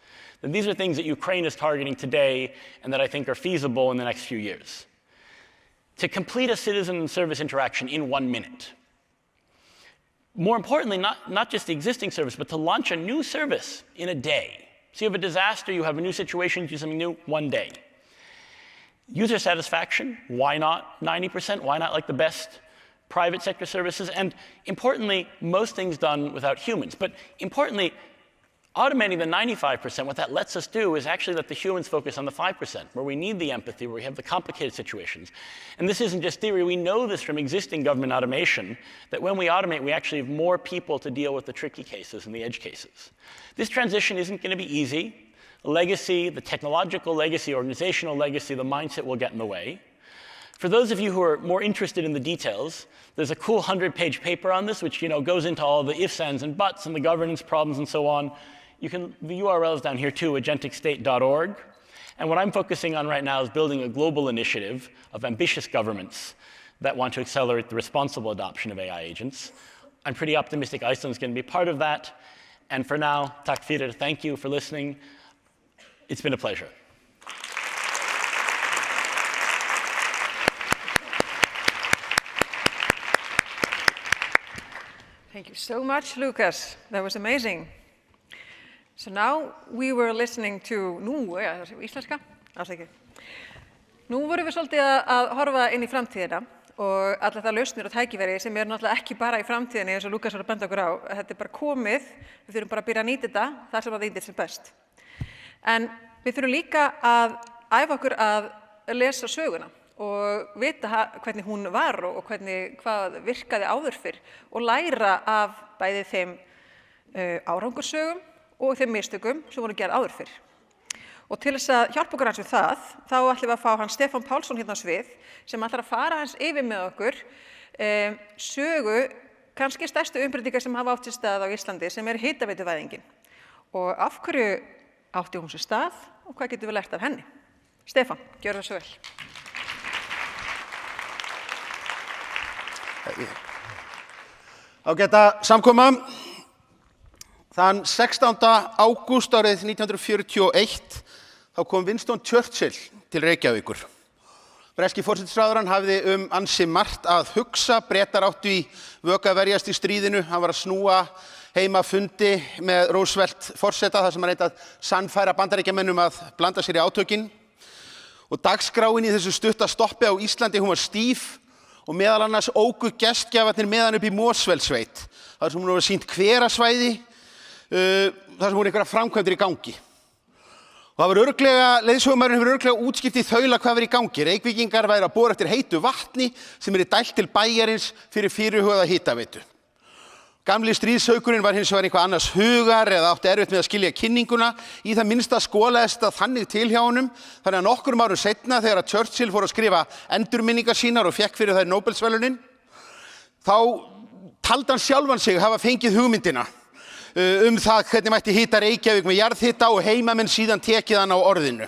then these are things that Ukraine is targeting today and that I think are feasible in the next few years. To complete a citizen service interaction in 1 minute. More importantly, not just the existing service, but to launch a new service in a day. So you have a disaster, you have a new situation, do something new, 1 day. User satisfaction, why not 90%? Why not like the best private sector services? And importantly, most things done without humans. But importantly, automating the 95%, what that lets us do is actually let the humans focus on the 5%, where we need the empathy, where we have the complicated situations. And this isn't just theory. We know this from existing government automation, that when we automate, we actually have more people to deal with the tricky cases and the edge cases. This transition isn't going to be easy. The legacy, the technological legacy, organizational legacy, the mindset will get in the way. For those of you who are more interested in the details, there's a cool 100-page paper on this, which goes into all the ifs, ands, and buts, and the governance problems, and so on. The URL is down here too, agenticstate.org. And what I'm focusing on right now is building a global initiative of ambitious governments that want to accelerate the responsible adoption of AI agents. I'm pretty optimistic Iceland's going to be part of that. And for now, takk fyrir, thank you for listening. It's been a pleasure.
Thank you so much, Lucas. That was amazing. So now we were listening to, íslenska, Nú vorum við svolítið að horfa inn í framtíðina og allar það lausnir og tækifæri sem eru náttúrulega ekki bara í framtíðinni eins og Lucas var að benda okkur á. Þetta bara komið, við þurfum bara að byrja að nýta þetta þar sem það nýtist sem best. En við þurfum líka að æfa okkur að lesa söguna og vita hvernig hún var og hvað virkaði áður fyrr og læra af bæði þeim árangurssögum og þeim mistökum sem voru gerð áður fyrr. Og til þess að hjálpa okkur hans við það, þá ætlum við að fá hann Stefán Pálsson hérna á svið sem ætlar að fara hans yfir með okkur sögu kannski stærstu umbreytingar sem hafa átt sér stað á Íslandi sem hitaveituvæðingin. Og af hverju átti hún sér stað og hvað getum við lært af henni? Stefán, gjörðu það svo vel.
Ágæta samkoma. Þann 16. ágúst árið 1941 þá kom Winston Churchill til Reykjavíkur. Breski forsætisráðherrann hafði ansi margt að hugsa. Bretar áttu í vök að verjast í stríðinu. Hann var að snúa heima fundi með Roosevelt forseta þar sem hann reyndi að sannfæra Bandaríkjamönnum að blanda sér í átökin. Og dagskráin í þessu stutta stoppi á Íslandi, hún var stíf og meðal annars óku gestgjafarnir meðan upp í Mosfellssveit. Þar sem hún var sýnt hverasvæði, þar sem voru einhverjar framkvæmdir í gangi. Og það var örugglega, leiðsögumaðurinn hefur örugglega útskýrt í þaula hvað var í gangi. Reykvíkingar væru að bora eftir heitu vatni sem dælt til bæjarins fyrir fyrirhugaða hitaveitu. Gamli stríðshaukurinn var hins vegar eitthvað annars hugar eða átti erfitt með að skilja kynninguna. Í það minnsta skolaðist það þannig til hjá honum. Þannig að nokkrum árum seinna þegar að Churchill fór að skrifa endurminningar sínar og fékk fyrir þær Nóbelsverðlaunin, þá taldi hann sjálfan sig hafa fengið hugmyndina það hvernig mætti hita Reykjavík með jarðhita og heimamenn síðan tekið hann á orðinu.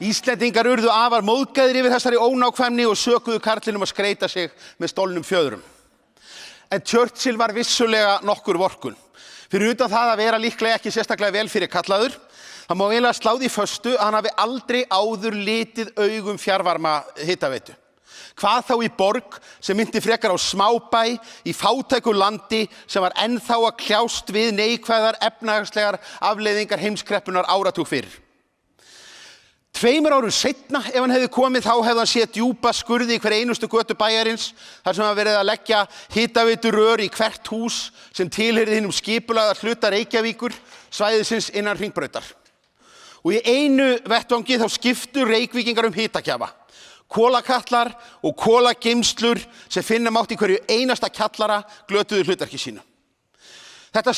Íslendingar urðu afar móðgæðir yfir þessari ónákvæmni og sökuðu karlinum að skreyta sig með stolnum fjöðrum. En Churchill var vissulega nokkur vorkunn. Fyrir utan það að vera líklega ekki sérstaklega vel fyrir kallaður, það má eiginlega slá því föstu að hann hafi aldrei áður litið augum fjarvarma hitaveitu. Hvað þá í borg sem myndi frekar á smábæ í fátæku landi sem var ennþá að kljást við neikvæðar efnahagslegar afleiðingar heimskreppunar áratug fyrr. 2 árum seinna, ef hann hefði komið, þá hefði hann séð djúpa skurði í hver einustu götu bæjarins, þar sem hann verið að leggja hitaveiturör í hvert hús sem tilheyrði hinum skipulagða hluta Reykjavíkur, svæðisins innan Hringbrautar. Og í einu vettvangi þá skiptu Reykvíkingar hitakjafa. Kolakatlar og kolageymslur sem finna mátti í hverju einasta kjallara glötuðu hlutverki sínu. Þetta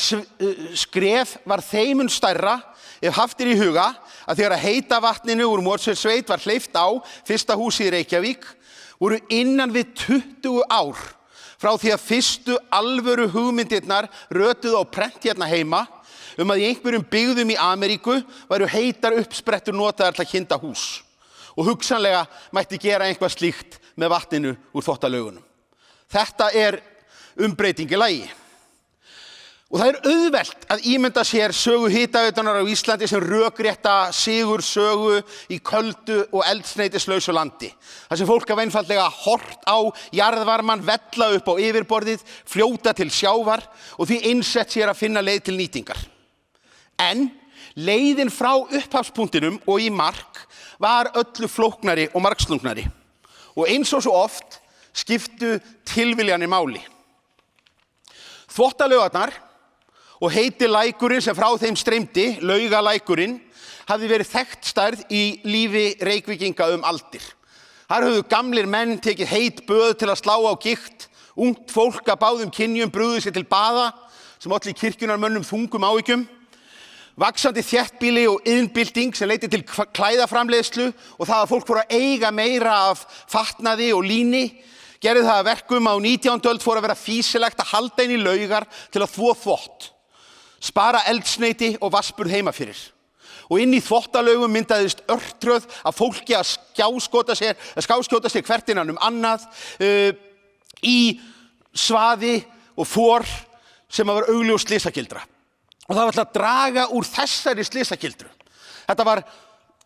skref var þeim mun stærra ef haft í huga að þegar að heita vatninu úr Mosfellssveit var hleypt á fyrsta húsið í Reykjavík, voru innan við 20 ár frá því að fyrstu alvöru hugmyndirnar rötuðu á prent hérna heima að í einhverjum byggðum í Ameríku væru heitar uppsprettur notaðar til að kynda hús. Og hugsanlega mætti gera eitthvað slíkt með vatninu úr þvottalaugunum. Þetta umbreyting í lagi. Og það auðvelt að ímynda sér sögu hitaveitunar á Íslandi sem rökrétta sigursögu í köldu og eldsneytislausu landi. Það sem fólk hafa einfaldlega horft á jarðvarmann vella upp á yfirborðið, fljóta til sjávar og því einsett sér að finna leið til nýtingar. En leiðin frá upphafspunktinum og í mark var öllu flóknari og margslungnari. Og eins og svo oft skiptu tilviljanir máli. Þvottalaugarnar og heiti lækurinn sem frá þeim streymdi, Laugalækurinn, hafði verið þekkt stærð í lífi Reykvíkinga aldir. Þar höfðu gamlir menn tekið heit böð til að slá á gigt, ungt fólk af báðum kynjum brugðu sér til baða sem olli kirkjunarmönnum þungum áhyggjum. Vaxandi þéttbýli og iðnbylting sem leiddi til klæðaframleiðslu og það að fólk fór að eiga meira af fatnaði og líni gerði það að verkum að á 19. öld fór að vera fýsilegt að halda inn í laugar til að þvo þvott, spara eldsneyti og vatnsburð heima fyrir. Og inn í þvottalaugum myndaðist örtröð af fólki að skáskjóta sér hvert innan annað í svaði og for sem var augljós slysagildra. Og það var til að draga úr þessari slysagildru. Þetta var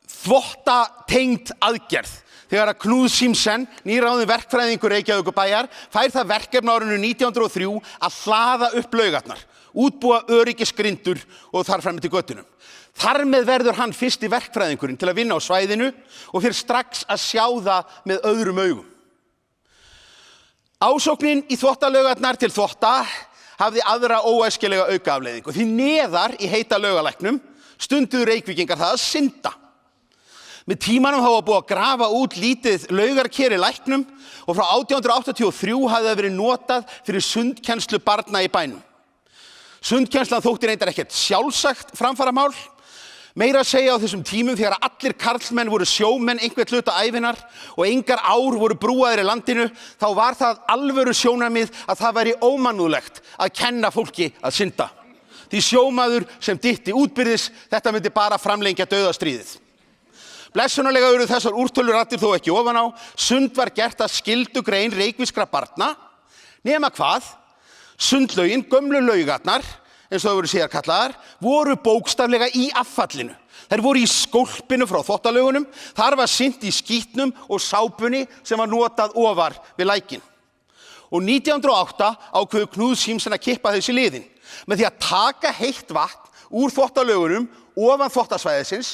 þvottatengd aðgerð. Þegar að Knúð Símsen, nýráðinn verkfræðingur Reykjavíkurbæjar, fær það verkefni á árinu 1903 að hlaða upp laugarnar, útbúa öryggisgrindur og þar fram til götunum. Þar með verður hann fyrsti verkfræðingurinn til að vinna á svæðinu og fyrir strax að sjá það með öðrum augum. Ásóknin í þvottalaugarnar til þvotta hafði aðra óæskilega aukaafleiðingu. Því neðar í heita Laugalæknum stunduðu Reykvíkingar það að synda. Með tímanum hafa búið að grafa út lítið laugarker í læknum og frá 1883 hafði það verið notað fyrir sundkennslu barna í bænum. Sundkennslan þótti reyndar ekkert sjálfsagt framfaramál. Meira að segja á þessum tímum þegar allir karlmenn voru sjómenn einhvern hluta ævinnar og engar ár voru brúaðir í landinu, þá var það alvöru sjónarmið að það væri ómannúðlegt að kenna fólki að synda. Því sjómaður sem dytti útbyrðis, þetta myndi bara framlengja dauðastríðið. Blessunarlega eru þessar úrtöluraddir þó ekki ofan á. Sund var gert að skyldugrein reykvískra barna, nema hvað? Sundlaugin, gömlu laugarnar, eins og það voru síðar kallaðar, voru bókstaflega í affallinu. Þær voru í skólpinu frá þvottalaugunum, þar var synt í skítnum og sápunni sem var notað ofar við lækinn. Og 1908 ákveður Knud Siemsen að kippa þessi liðin með því að taka heitt vatn úr þvottalaugunum ofan þvottasvæðisins,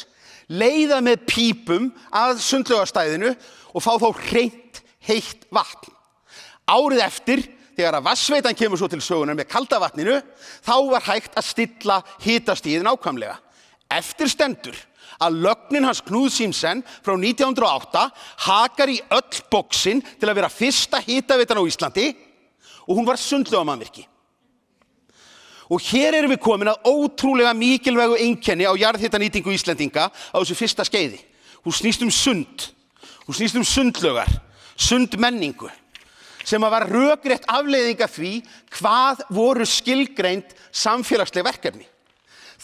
leiða með pípum að sundlaugastæðinu og fá þá hreint heitt vatn. Árið eftir, þegar að vatnsveitan kemur svo til sögunar með kalda vatninu, þá var hægt að stilla hitastigið nákvæmlega. Eftir stendur að lögnin hans Knud Siemsen frá 1908 hakar í öll boxin til að vera fyrsta hitaveitan á Íslandi og hún var sundlaugamannvirki. Og hér erum við komin að ótrúlega mikilvægu einkenni á jarðhitanýtingu Íslendinga á þessu fyrsta skeiði. Hún snýst sund, hún snýst sundlaugar, sundmenningu, sem að var rökrétt afleiðing af því hvað voru skilgreind samfélagsleg verkefni.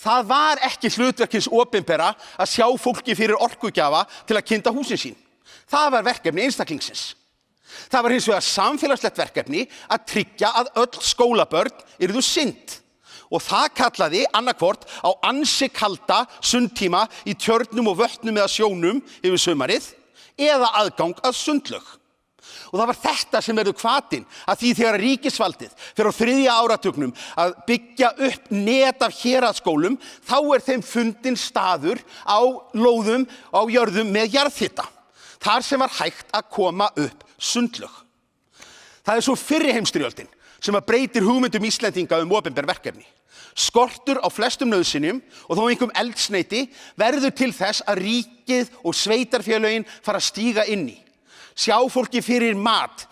Það var ekki hlutverk hins opinbera að sjá fólki fyrir orkugjafa til að kynda húsin sín. Það var verkefni einstaklingsins. Það var hins vegar samfélagslegt verkefni að tryggja að öll skólabörn yrðu synd. Og það kallaði annarkvort á ansi kalda sundtíma í tjörnum og vötnum eða sjónum yfir sumarið eða aðgang að sundlaug. Og það var þetta sem verður hvatinn að því þegar ríkisvaldið fyrir á 3. áratugnum að byggja upp net af héraðsskólum, þá þeim fundinn staður á lóðum, á jörðum með jarðhita. Þar sem var hægt að koma upp sundlaug. Það svo fyrri heimsstyrjöldin sem að breytir hugmyndum Íslendinga opinber verkefni. Skortur á flestum nauðsynjum og þó einhverjum eldsneyti verður til þess að ríkið og sveitarfélögin fara að stíga inn í. Sjá fólki fyrir mat,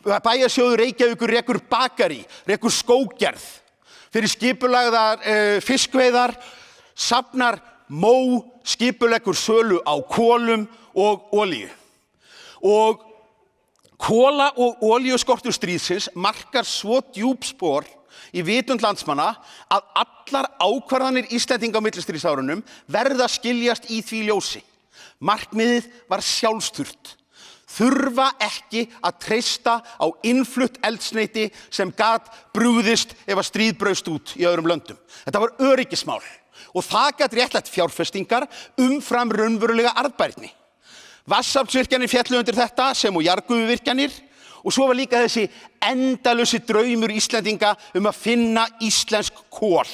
bæjarsjóður Reykjavíkur rekur bakari, rekur skógerð, fyrir skipulagðar fiskveiðar, safnar skipuleggur sölu á kolum og olíu. Og kola- og olíuskortur stríðsins markar svo djúp spor í vitund landsmanna að allar ákvarðanir Íslendinga á millistríðsárunum verða að skiljast í því ljósi. Markmiðið var sjálfsturt. Þurfa ekki að treysta á innflutt eldsneyti sem gat brugðist ef að stríð braust út í öðrum löndum. Þetta var öryggismál og það gat réttlætt fjárfestingar umfram raunverulega arðbærni. Vatnsaflsvirkjanir féllu undir þetta sem og jarðgufuvirkjanir og svo var líka þessi endalausi draumur Íslendinga að finna íslensk kol.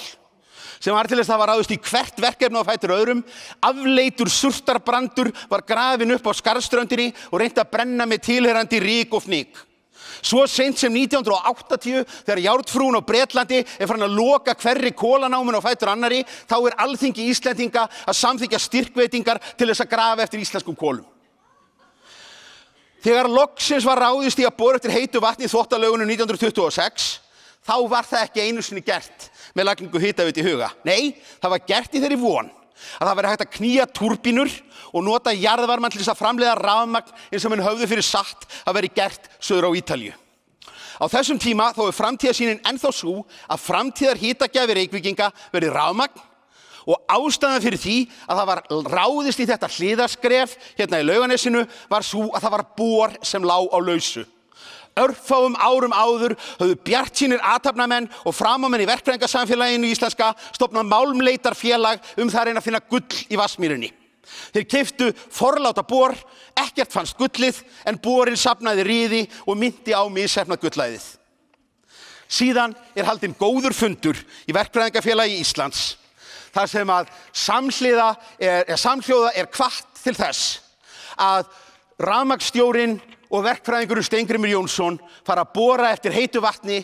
Sem var til þess að það var ráðist í hvert verkefni á fætur öðrum, afleitur surtarbrandur var grafinn upp á Skarðströndinni og reynt að brenna með tilheyrandi ryk og fnyk. Svo seint sem 1980 þegar járnfrúin á Bretlandi farin að loka hverri kolanámun á fætur annari, þá Alþingi Íslendinga að samþykkja styrkveitingar til þess að grafa eftir íslenskum kolum. Þegar loksins var ráðist í að bora eftir heitu vatni í þvottalaugunum 1926, þá var það ekki einu sinni gert með lagningu hitaveitu í huga. Nei, það var gert í þeirri von að það væri hægt að knýja túrbínur og nota jarðvarmann til þess að framleiða rafmagn eins og menn höfðu fyrir satt að veri gert suður á Ítalíu. Á þessum tíma þá framtíðarsýnin ennþá sú að framtíðar hitagjafir Reykvíkinga verið rafmagn og ástæðan fyrir því að það var ráðist í þetta hliðarskref hérna í Laugarnesinu var sú að það var bor sem lá á lausu. Örfáum árum áður höfðu bjartsýnir athafnamenn og framámenn í verkfræðingasamfélaginu íslenska stofnað málmleitarfélag það að reyna að finna gull í Vatnsmýrinni. Þeir keyptu forláta bor, ekkert fannst gullið en borinn safnaði ryði og minnti á misheppnað gullæðið. Síðan haldinn góður fundur í verkfræðingafélagi Íslands þar sem að samhljóða hvatt til þess að rafmagnsstjórinn og verkfræðingurinn Steingrímur Jónsson fara að bora eftir heitu vatni,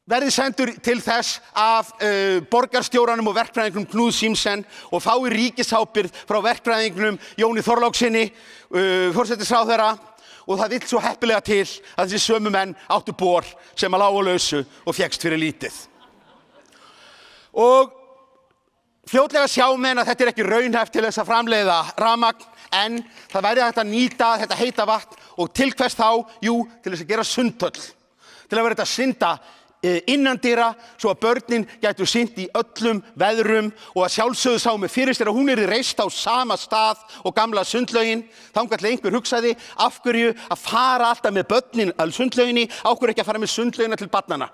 verði sendur til þess af borgarstjóranum og verkfræðingnum Knud Siemsen og fái ríkisábyrgð frá verkfræðingnum Jóni Þorlákssyni, forsætisráðherra, og það vill svo heppilega til að þessi sömu menn áttu bor sem að lágu á lausu og fékkst fyrir lítið. Og fljótlega sjá menn að þetta ekki raunhæft til þess að framleiða rafmagn, en það væri hægt að nýta þetta heita vatn og til hvers þá? Jú, til þess að gera sundhöll. Til að vera þetta að synda innandyra svo að börnin gætu synt í öllum veðrum og að sjálfsögðu sá með fyrir sér að hún yrði reist á sama stað og gamla sundlaugin. Þangað til einhver hugsaði af hverju að fara alltaf með börnin að sundlauginni, á hverju ekki að fara með sundlaugina til barnanna.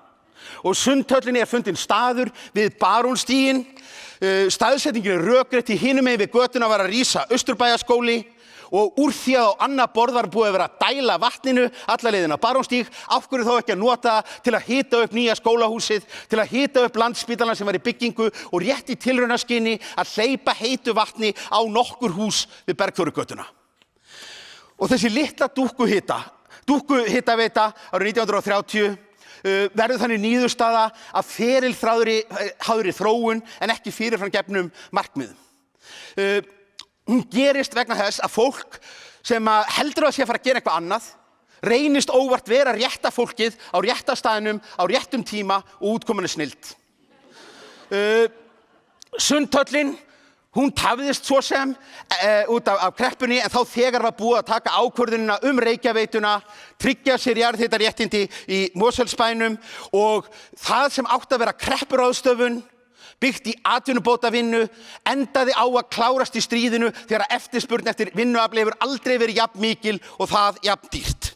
Og sundhöllinni fundinn staður við Barónstíginn Staðsetningin rökrétt, í hinum megin við götuna var að rísa Austurbæjarskóli og úr því að á annað borð var búið að vera að dæla vatninu alla leiðina á Barónstíg, af hverju þá ekki að nota til að hita upp nýja skólahúsið, til að hita upp Landspítalann sem var í byggingu og rétt í tilraunaskyni að hleypa heitu vatni á nokkur hús við Bergþórugötuna. Og þessi litla dúkkuhitaveita árið 1930 verður þannig niðurstaða af ferilháðri þróun en ekki fyrirframgefnum markmiðum. Hún gerist vegna þess að fólk sem heldur að sé að fara að gera eitthvað annað reynist óvart vera rétta fólkið á rétta staðnum á réttum tíma og útkoman snilld. Sundhöllin, hún tafðist svo sem út af kreppunni en þá þegar var búið að taka ákvörðunina Reykjaveituna, tryggja sér jarðhitaréttindi í Mosfellsbænum og það sem átti að vera kreppuráðstöfun byggt í atvinnubótavinnu endaði á að klárast í stríðinu þegar eftirspurn eftir vinnuafli hefur aldrei verið jafn mikil og það jafn dýrt.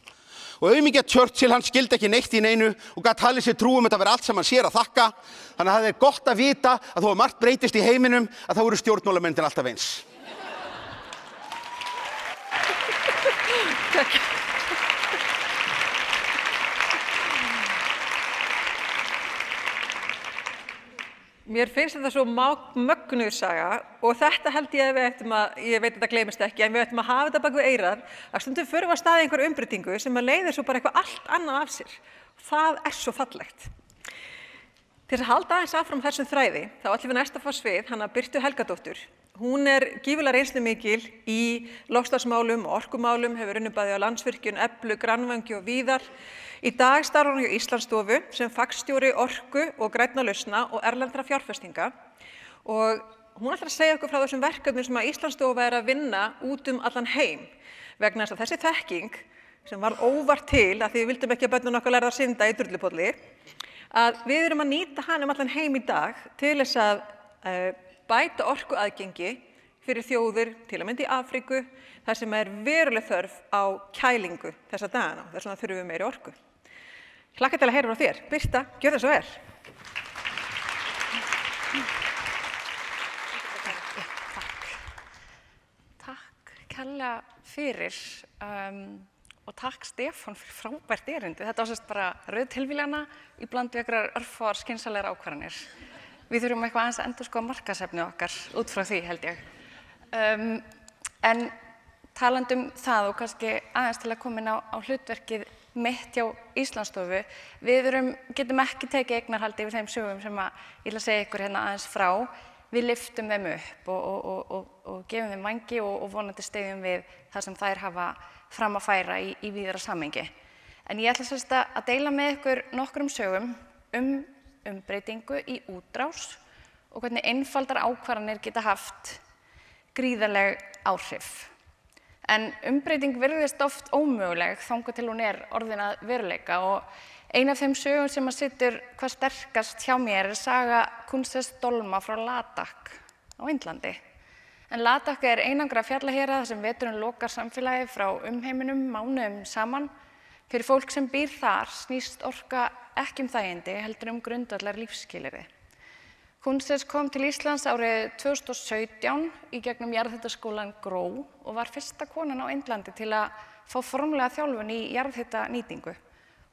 Og aumingja Churchill, hann skildi ekki neitt í neinu og gat talið sér trú þetta vera allt sem hann sér að þakka. Þannig að það er gott að vita að þó að margt breytist í heiminum að þá eru stjórnmálamennir alltaf eins.
Mér finnst þetta svo mögnuð saga og þetta held ég að við ættum að, ég veit þetta gleymist ekki, en við ættum að hafa þetta bak við eyrað að stundum förum að staða einhver umbreytingu sem að leiðir svo bara eitthvað allt annað af sér. Það er svo fallegt. Til þess að halda aðeins áfram þessum þræði, þá ætlum við næst að fá svið hana Birtu Helgadóttur. Hún er gífurlega reynslumikil í loftslagsmálum og orkumálum, hefur unnið bæði á Landsvirkjun, Eflu, Grannvangi og víðar. Í dag starfar hún hjá Íslandsstofu sem fagstjóri orku og grænna lausna og erlendra fjárfestinga og hún ætlar að segja okkur frá þessum verkefnum sem að Íslandsstofa er að vinna út allan heim vegna þess að þessi þekking sem var óvart til að því við vildum ekki að börnum okkar lærða að synda í drullupolli að við erum að nýta hann allan heim í dag til þess að bæta orkuaðgengi fyrir þjóðir til að mynda í Afríku þar sem er veruleg þörf á kælingu þessa dagana og þess vegna þurfum við meiri orku. Hlakka til að heyra frá þér. Birta, gjör það svo vel.
Takk kærlega fyrir og takk Stefán fyrir frábært erindi. Þetta var sérst bara rauð tilviljana í bland við einhverjar örfáar skynsamlegar ákvarðanir. Við þurfum eitthvað aðeins að endurskoða markaðsefnið okkar út frá því held ég. En talandi það og kannski aðeins til að koma inn á hlutverkið mitt hjá Íslandsstofu, við getum ekki tekið eignarhaldi yfir þeim sögum sem ég ætla að segja ykkur hérna aðeins frá. Við lyftum þeim upp og gefum þeim vængi og vonandi styðjum við það sem þær hafa fram að færa í víðara samhengi. En ég ætla sérst að deila með ykkur nokkrum sögum umbreytingu í útrás og hvernig einfaldar ákvarðanir geta haft gríðarleg áhrif. En umbreyting virðist oft ómöguleg þangað til hún er orðin að veruleika og ein af þeim sögum sem situr hvað sterkast hjá mér er saga Kunses Dolma frá Ladakh á Indlandi. En Ladakh er einangrað fjallahérað þar sem veturinn lokar samfélagið frá umheiminum mánuðum saman. Fyrir fólk sem býr þar snýst orka ekki þægindi heldur grundvallar lífsskilyrði. Kunses kom til Íslands árið 2017 í gegnum jarðhitaskólann GRÓ og var fyrsta konan á Indlandi til að fá formlega þjálfun í jarðhitanýtingu.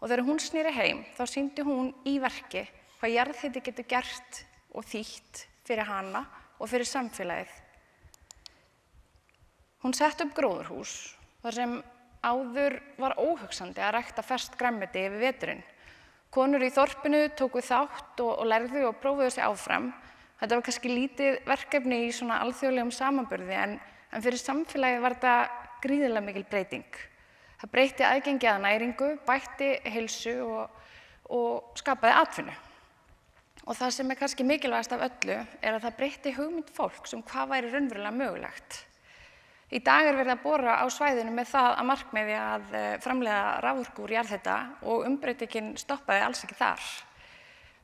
Og þegar hún sneri heim þá sýndi hún í verki hvað jarðhiti getur gert og þýtt fyrir hana og fyrir samfélagið. Hún setti upp gróðurhús þar sem áður var óhugsandi að rækta ferskt grænmeti yfir veturinn. Konur í þorpinu tóku þátt og lærðu og prófuðu sig áfram. Þetta var kannski lítið verkefni í svona alþjóðlegum samanburði en fyrir samfélagið var þetta gríðarlega mikil breyting. Það breytti aðgengi að næringu, bætti heilsu og skapaði atvinnu. Og það sem er kannski mikilvægast af öllu er að það breytti hugmynd fólks hvað væri raunverulega mögulegt. Í dag er verið að bora á svæðinu með það að markmiði að framleiða raforku úr jarðhita og umbreytingin stoppaði alls ekki þar.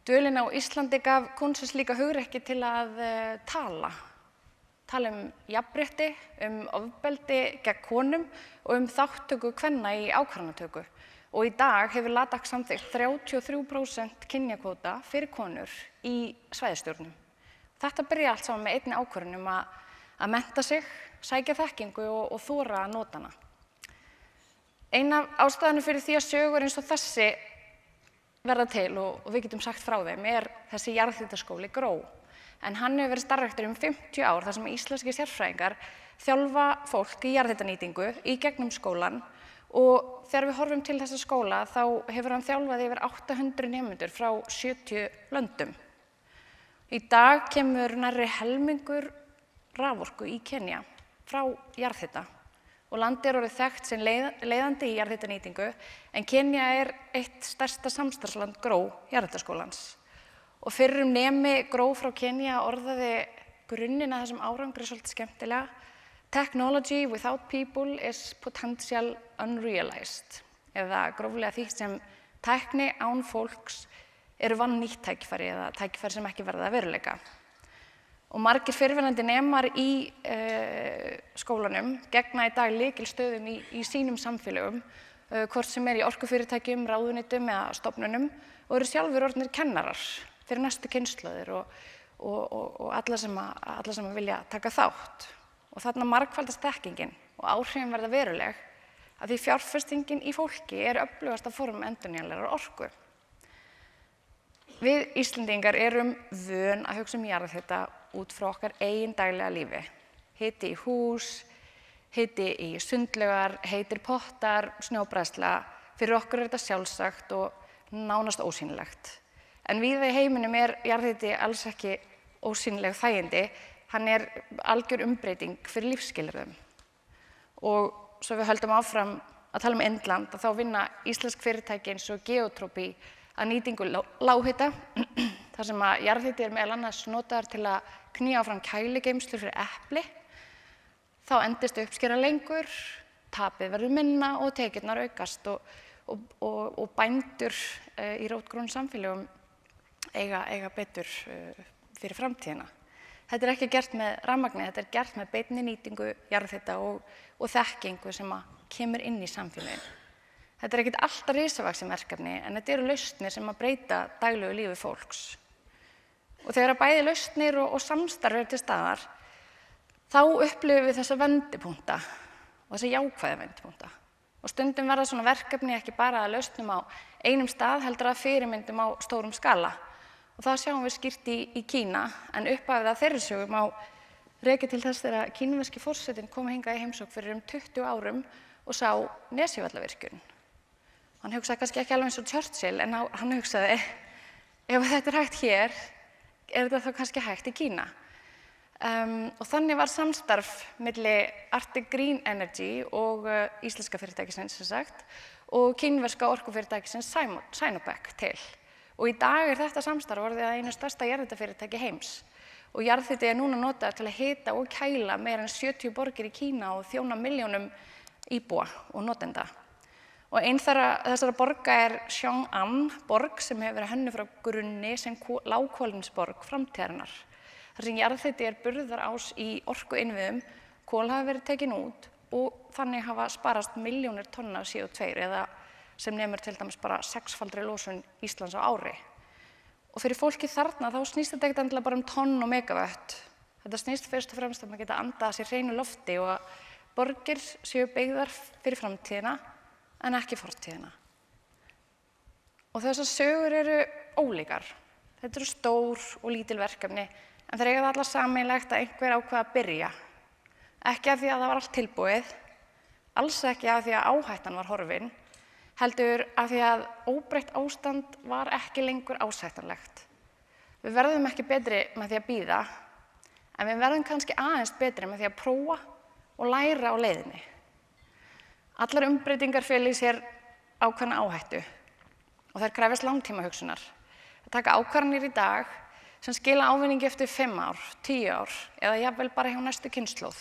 Dvölin á Íslandi gaf Kunses líka hugrekki til að tala jafnrétti, ofbeldi gegn konum og þátttöku kvenna í ákvarðanatöku. Og í dag hefur Ladakh samþykkt 33% kynjakvóta fyrir konur í svæðisstjórnum. Þetta byrja allt saman með einni ákvörðun að mennta sig, sækja þekkingu og þora að nota hana. Ein af ástæðunum fyrir því að sögur eins og þessi verða til og við getum sagt frá þeim þessi jarðhitaskóli GRÓ. En hann hefur verið starfræktur 50 ár þar sem íslenskir sérfræðingar þjálfa fólk í jarðhitanýtingu í gegnum skólann og þegar við horfum til þessa skóla þá hefur hann þjálfað yfir 800 nemendur frá 70 löndum. Í dag kemur nærri helmingur raforku í Kenía frá jarðhita og landið orðið þekkt sem leiðandi í jarðhitanýtingu en Kenía eitt stærsta samstarfsland GRÓ jarðhitaskólans. Og fyrrum nemi GRÓ frá Kenía orðaði grunninn að þessum árangri svolítið skemmtilega. Technology without people is potential unrealized. Eða gróflega þýtt sem tækni án fólks eru vannýtt tækifæri eða tækifæri sem ekki verða að veruleika. Og margir fyrrverandi nemar í skólanum gegna í dag lykilstöðum í sínum samfélögum, hvort sem í orkufyrirtækjum, ráðuneytum eða stofnunum og eru sjálfur orðnir kennarar fyrir næstu kynslóðir og alla sem vilja taka þátt. Og þarna margfaldast þekkingin og áhrifin verða veruleg að því fjárfestingin í fólki öflugasta form endurnýjanlegrar orku. Við Íslendingar erum vön að hugsa jarðhita út frá okkar eigin daglega lífi. Hiti í hús, hiti í sundlaugar, heitir pottar, snjóbræðsla. Fyrir okkur þetta sjálfsagt og nánast ósýnilegt. En víða í heiminum jarðhiti alls ekki ósýnileg þægindi. Hann algjör umbreyting fyrir lífsskilyrðum. Og svo við höldum áfram að tala Indland, þá vinna íslensk fyrirtæki eins og Geotropy að nýtingu lághita, þar sem að jarðhiti meðal annars notaður til að knýja áfram kæligeymslur fyrir epli. Þá endist uppskera lengur, tapið verður minna og tekjurnar aukast og bændur í rótgrónum samfélögum eiga betur fyrir framtíðina. Þetta ekki gert með rafmagni, þetta gert með beinni nýtingu jarðhita og þekkingu sem kemur inn í samfélaginu. Þetta ekkert alltaf risavaxin verkefni, en þetta eru lausnir sem breyta daglegu lífi fólks. Og þegar bæði lausnir og samstarf til staðar, þá upplifum við þessa vendipunkta og þessa jákvæða vendipunkta. Og stundum verða svona verkefni ekki bara að lausnum á einum stað, heldur að fyrirmyndum á stórum skala. Og það sjáum við skýrt í Kína, en upphafið að þeirri sögu má rekja til þess þegar kínverski forsetinn kom hingað í heimsókn fyrir 20 árum og sá Nesjavallavirkjun. Hann hugsaði kannski ekki alveg eins og Churchill, en hann hugsaði, ef þetta hægt hér, þetta þá kannski hægt í Kína. Og þannig var samstarf milli Arctic Green Energy og íslenska fyrirtækisins, sem sagt, og kínverska orkufyrirtækisins Sinopec til. Og í dag þetta samstarf orðið að einu stærsta jarðhitafyrirtæki heims. Og jarðhiti núna notaður til að hita og kæla meira en 70 borgir í Kína og þjóna milljónum íbúa og notenda. Og ein þessara borga Chong'an borg sem hefur verið hönnuð frá grunni sem lágkolefnisborg framtíðarinnar. Þar sem jarðhiti burðarás í orkuinnviðum, kol hafa verið tekin út og þannig hafa sparast milljónir tonna af CO2 eða sem nemur til dæmis bara 6-faldri losun Íslands á ári. Og fyrir fólki þarna þá snýst þetta ekkert endilega bara tonn og megavött. Þetta snýst fyrst og fremst að maður geta andað að sér hreinu lofti og að borgir séu byggðar fyrir framtíðina en ekki fortíðina. Og þessar sögur eru ólíkar. Þetta eru stór og lítil verkefni, en þeir eiga það alla sameiginlegt að einhver ákveða að byrja. Ekki af því að það var allt tilbúið, alls ekki af því að áhættan var horfin, heldur af því að óbreytt ástand var ekki lengur ásættanlegt. Við verðum ekki betri með því að bíða, en við verðum kannski aðeins betri með því að prófa og læra á leiðinni. Allar umbreytingar fela í sér ákveðna áhættu og þær krefjast langtímahugsunar. Að taka ákvarðanir í dag sem skila ávinningi eftir 5 ár, 10 ár eða jafnvel bara hjá næstu kynslóð.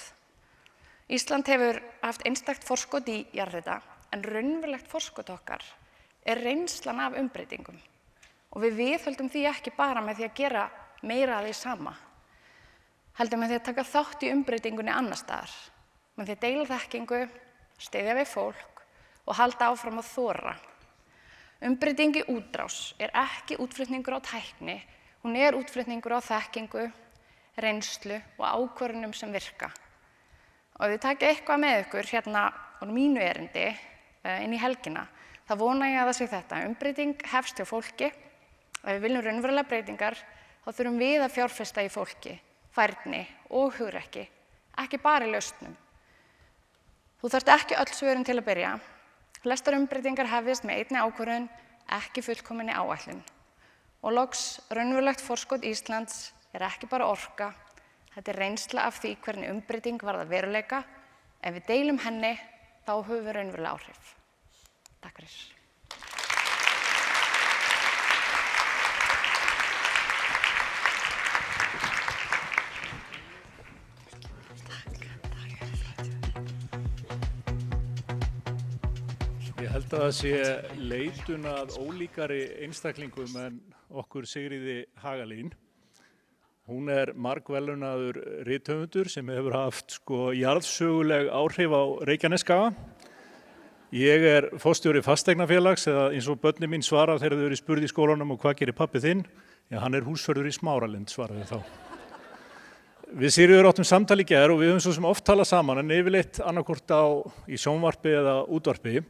Ísland hefur haft einstakt forskot í jarðhita, en raunverulegt forskot okkar reynslan af umbreytingum. Og við viðhöldum því ekki bara með því að gera meira af því sama, heldur með því að taka þátt í umbreytingunni annars staðar, með því að deila þekkingu, styðja við fólk og halda áfram að þora. Umbreyting í útrás ekki útflutningur á tækni, hún útflutningur á þekkingu,
reynslu og ákvörðunum sem virka. Og ef þið takið eitthvað með ykkur hérna á mínu erindi inn í helgina, þá vona ég að það sé þetta. Umbreyting hefst hjá fólki. Ef við viljum raunverulega breytingar, þá þurfum við að fjárfesta í fólki, færni og hugrekki, ekki bara í lausnum. Þú þarft ekki öll svörin til að byrja. Flestar umbreytingar hefjast með einni ákvörðun, ekki fullkominni áætlun. Og loks, raunverulegt forskot Íslands ekki bara orka, þetta reynsla af því hvernig umbreyting varðar veruleika. Ef við deilum henni, þá höfum við raunverulega áhrif. Takk fyrir.
Ég held að það sé leitun að ólíkari einstaklingum en okkur Sigríði Hagalín. Hún margverðlaunaður rithöfundur sem hefur haft jarðsöguleg áhrif á Reykjanesskaga. Ég forstjóri fasteignafélags, eða eins og börnin mín svara þegar þau eru spurð í skólanum og hvað gerir pabbi þinn? Já, hann húsvörður í Smáralind, svaraði þá. Við Sigríður áttum samtal í gær og við höfum svo sem oft talað saman en yfirleitt annarkvort í sjónvarpi eða útvarpi.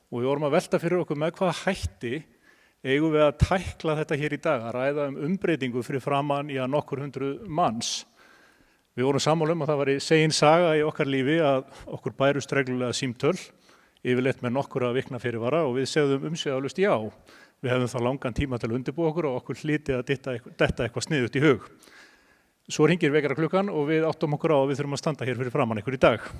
Og við vorum að velta fyrir okkur með hvaða hætti eigum við að tækla þetta hér í dag, að ræða umbreytingu fyrir framan í nokkur hundruð manns. Við vorum sammála að það væri segin saga í okkar lífi að okkur bærust reglulega símtöl, yfirleitt með nokkura vikna fyrirvara og við segðum umsvifalaust já. Við hefðum þá langan tíma til að undirbúa okkur og okkur hlyti að detta eitthvað sniðugt í hug. Svo hringir vekjaraklukkan og við áttum okkur á að við þurfum að standa hér fyrir framan ykkur í dag.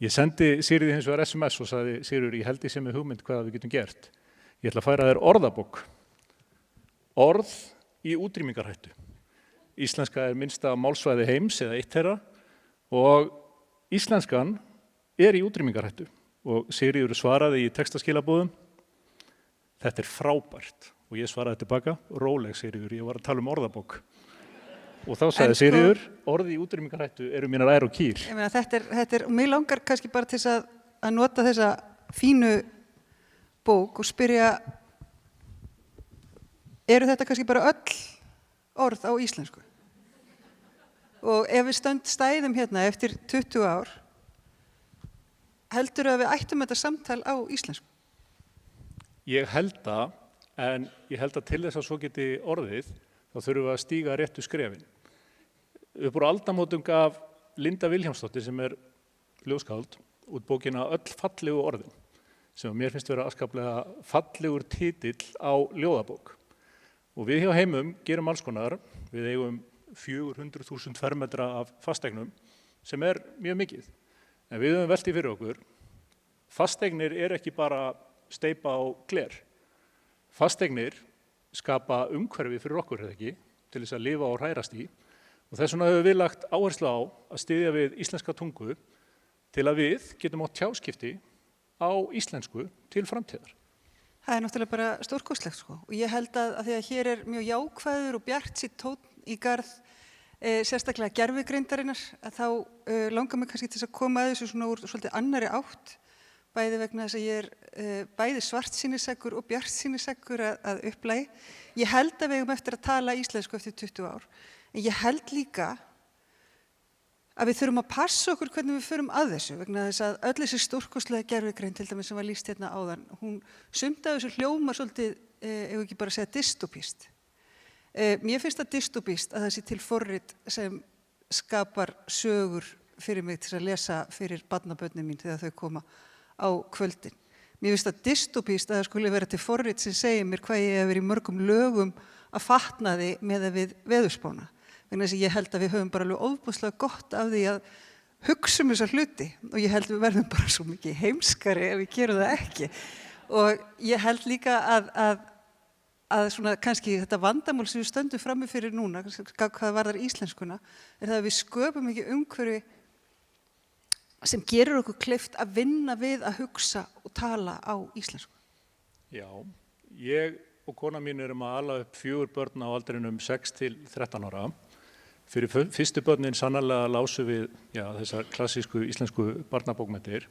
Ég sendi Sigríði hins vegar SMS og sagði, Sigríður, ég held ég sem með hugmynd hvað við getum gert. Ég ætla að færa þér orðabók. Orð í útrýmingarhættu. Íslenska minnsta málsvæði heims eða eitt þeirra og íslenskan í útrýmingarhættu. Og Sigríður svaraði í textaskilabúðum, þetta frábært. Og ég svaraði tilbaka, róleg Sigríður, ég var að tala um orðabók. Og þá sagði Sigríður, orði í útrýmingarhættu eru mínar ær og kýr.
Ég meina, þetta mér langar kannski bara til að nota þessa fínu bók og spyrja, eru þetta kannski bara öll orð á íslensku? Og ef við stæðum hérna eftir 20 ár, heldurðu að við ættum þetta samtal á íslensku?
Ég held það, en ég held að til þess að svo geti orðið, þá þurfum við að stíga réttu skrefin. Upp úr aldamótum gaf Linda Vilhjálmsdóttir sem ljóðskáld út bókina Öll fallegu orðin sem mér finnst vera afskaplega fallegur titill á ljóðabók. Og við hjá Heimum gerum alls konar, við eigum 400.000 fermetra af fasteignum sem mjög mikið. En við höfum velt í fyrir okkur, fasteignir ekki bara steypa á gler. Fasteignir skapa umhverfi fyrir okkur eða ekki, til þess að lifa og hrærast í. Og þess vegna höfum við lagt áherslu á að styðja við íslenska tungu til að við getum átt tjáskipti á íslensku til framtíðar.
Það náttúrulega bara stórkostlegt sko. Og ég held að því að hér mjög jákvæður og bjartsýnn tónn í garð sérstaklega gervigreindarinnar, að þá langar mig kannski til þess að koma að þessu svona úr svolítið annarri átt, bæði vegna þess að ég bæði svartsýniseggur og bjartsýniseggur að upplagi. Ég held að við eigum eftir að tala íslensku eftir 20 ár. En ég held líka að við þurfum að passa okkur hvernig við förum að þessu vegna þess að öll þessi stórkostlega gervigreind til dæmis sem var lýst hérna áðan, hún sumt af þessu hljómar svolítið, ef ekki bara segja dystopískt. Mér finnst það dystopískt að það sé til forrit sem skapar sögur fyrir mig til að lesa fyrir barnabörnin mín þegar þau koma á kvöldin. Mér finnst það dystopískt að það skuli vera til forrit sem segir mér hvað ég hef verið í mörgum lögum að fatnaði með að við veðurspána. Vegna þess að ég held að við höfum bara alveg ofboðslega gott af því að hugsa þessa hluti og ég held við verðum bara svo mikið heimskari ef við gerum það ekki. Og ég held líka að svona kannski þetta vandamál sem við stöndum frammi fyrir núna, hvað varðar íslenskuna, það að við sköpum ekki umhverfi sem gerur okkur kleift að vinna við að hugsa og tala á íslensku.
Já, ég og kona mín erum að ala upp 4 börn á aldrinum 6 til 13 ára. Fyrir fyrstu börnin sannarlega lásum við þessar klassísku íslensku barnabókmenntir.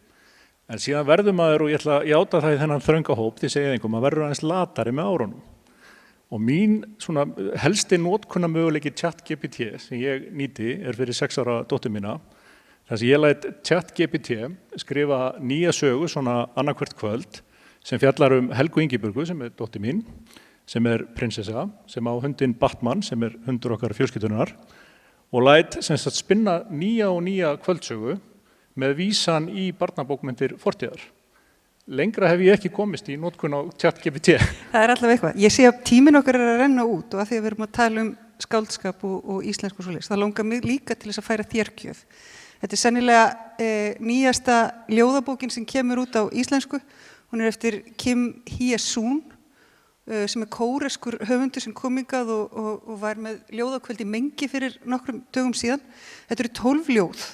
En síðan verður maður, og ég ætla að játa það í þennan þrönga hóp, því segja einhverjum, maður verður aðeins latari með árunum. Og mín svona helsti notkunarmöguleiki ChatGPT sem ég nýti fyrir 6 ára dóttur mína. Þar sem ég læt ChatGPT skrifa nýja sögu svona annað hvert kvöld sem fjallar Helgu Ingibjörgu sem dóttir mín, sem prinsessa, sem á hundinn Batman sem hundur okkar fjölskyldunar og læt sem sagt spinna nýja og nýja kvöldsögu með vísan í barnabókmyndir fortíðar. Lengra hef ég ekki komist í notkun á ChatGPT.
Það allavega eitthvað. Ég sé að tíminn okkar að renna út og að því að við erum að tala skáldskap og íslensku og svoleiðis. Það langar mig líka til þess að færa þér gjöf. Þetta sennilega nýjasta ljóðabókin sem kemur út á íslensku. Hún eftir Kim Hye-sun sem kóreskur höfundur sem kom hingað og var með ljóðakvöld í Mengi fyrir nokkrum dögum síðan. Þetta 12 ljóð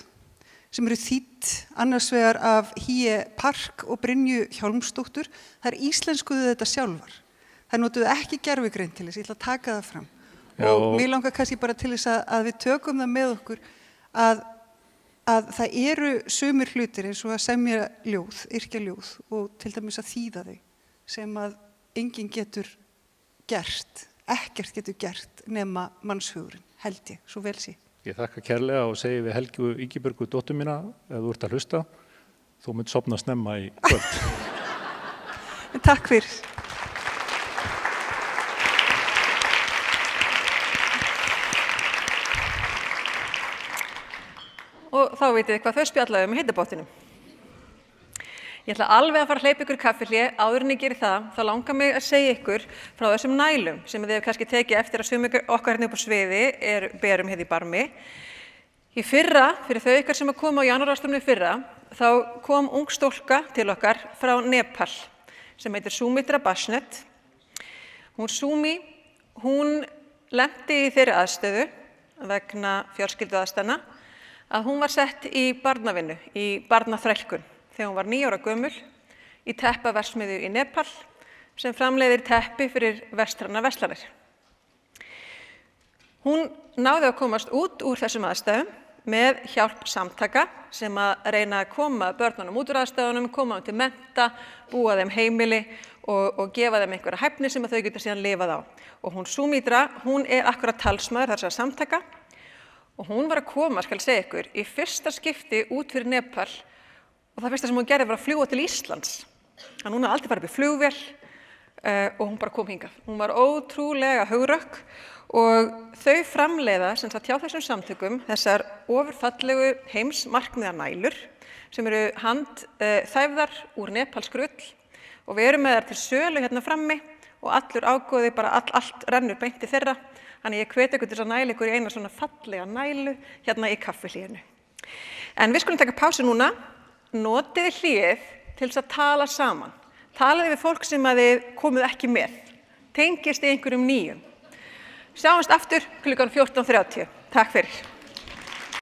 sem þýdd annars vegar af Hye Park og Brynju Hjálmsdóttur. Það íslenskuðu þetta sjálfar. Það notuðu ekki gervigreind til þess, ég ætla að taka það fram. Já. Og mér langar kannski bara til þess að við tökum það með okkur að það eru sumir hlutir eins og að semja ljóð, yrkja ljóð og til dæmis að þýða þau sem að enginn getur gert, ekkert getur gert nema mannshugurinn, held ég, svo vel sé.
Ég þakka kærlega og segi við Helgu Ingibjörgu dóttur mína, ef þú ert að hlusta, þú munt sofna snemma í kvöld.
Takk fyrir.
Og þá vitið þið hvað þau spjallaðu í hitabáttinum. Ég ætla alveg að fara að hleypa ykkur kaffihlé, áður en ég geri það, þá langar mig að segja ykkur frá þessum nælum sem þið hefur kannski tekið eftir að sumir okkar hérna upp á sviði berum í barmi. Í fyrra, fyrir þau ykkar sem koma á janúarráðstefnu í fyrra, þá kom ung stúlka til okkar frá Nepal sem heitir Sumitra Bashnet. Hún lenti í þeirri aðstöðu vegna fjölskylduaðstæðna að hún var sett í barnavinnu, í barnaþrælkun þegar hún var 9 ára gömul í teppaverksmiðju í Nepal sem framleiðir teppi fyrir vestrænar verslanir. Hún náði að komast út úr þessum aðstæðum með hjálp samtaka sem að reyna að koma börnunum út úr aðstæðunum, koma þeim til mennta, búa þeim heimili og gefa þeim einhverja hæfni sem að þau geta síðan lifað á. Og hún Sumitra, hún akkurat talsmaður þessara samtaka og hún var að koma, skal segja ykkur, í fyrsta skipti út fyrir Nepal og það fyrsta sem hún gerði var að fljúga til Íslands. Þannig hún hafði aldrei farið upp í flugvél og hún bara kom hingað. Hún var ótrúlega hugrökk og þau framleiða sem sagt hjá þessum samtökum þessar ofurfallegu heimsmarkmiðanælur sem handþæfðar úr nepalsk ull og við erum með þær til sölu hérna frammi og allur ágóði, bara allt rennur beint í þeirra. Þannig ég hvet ykkur til að næla ykkur í eina svona fallega nælu hérna í kaffihlíinu. En við skulum taka pásu núna. Notiði hléið til þess að tala saman. Talaði við fólk sem að þið komuð ekki með. Tengist í einhverjum nýjum. Sjáumst aftur klukkan 14:30. Takk fyrir.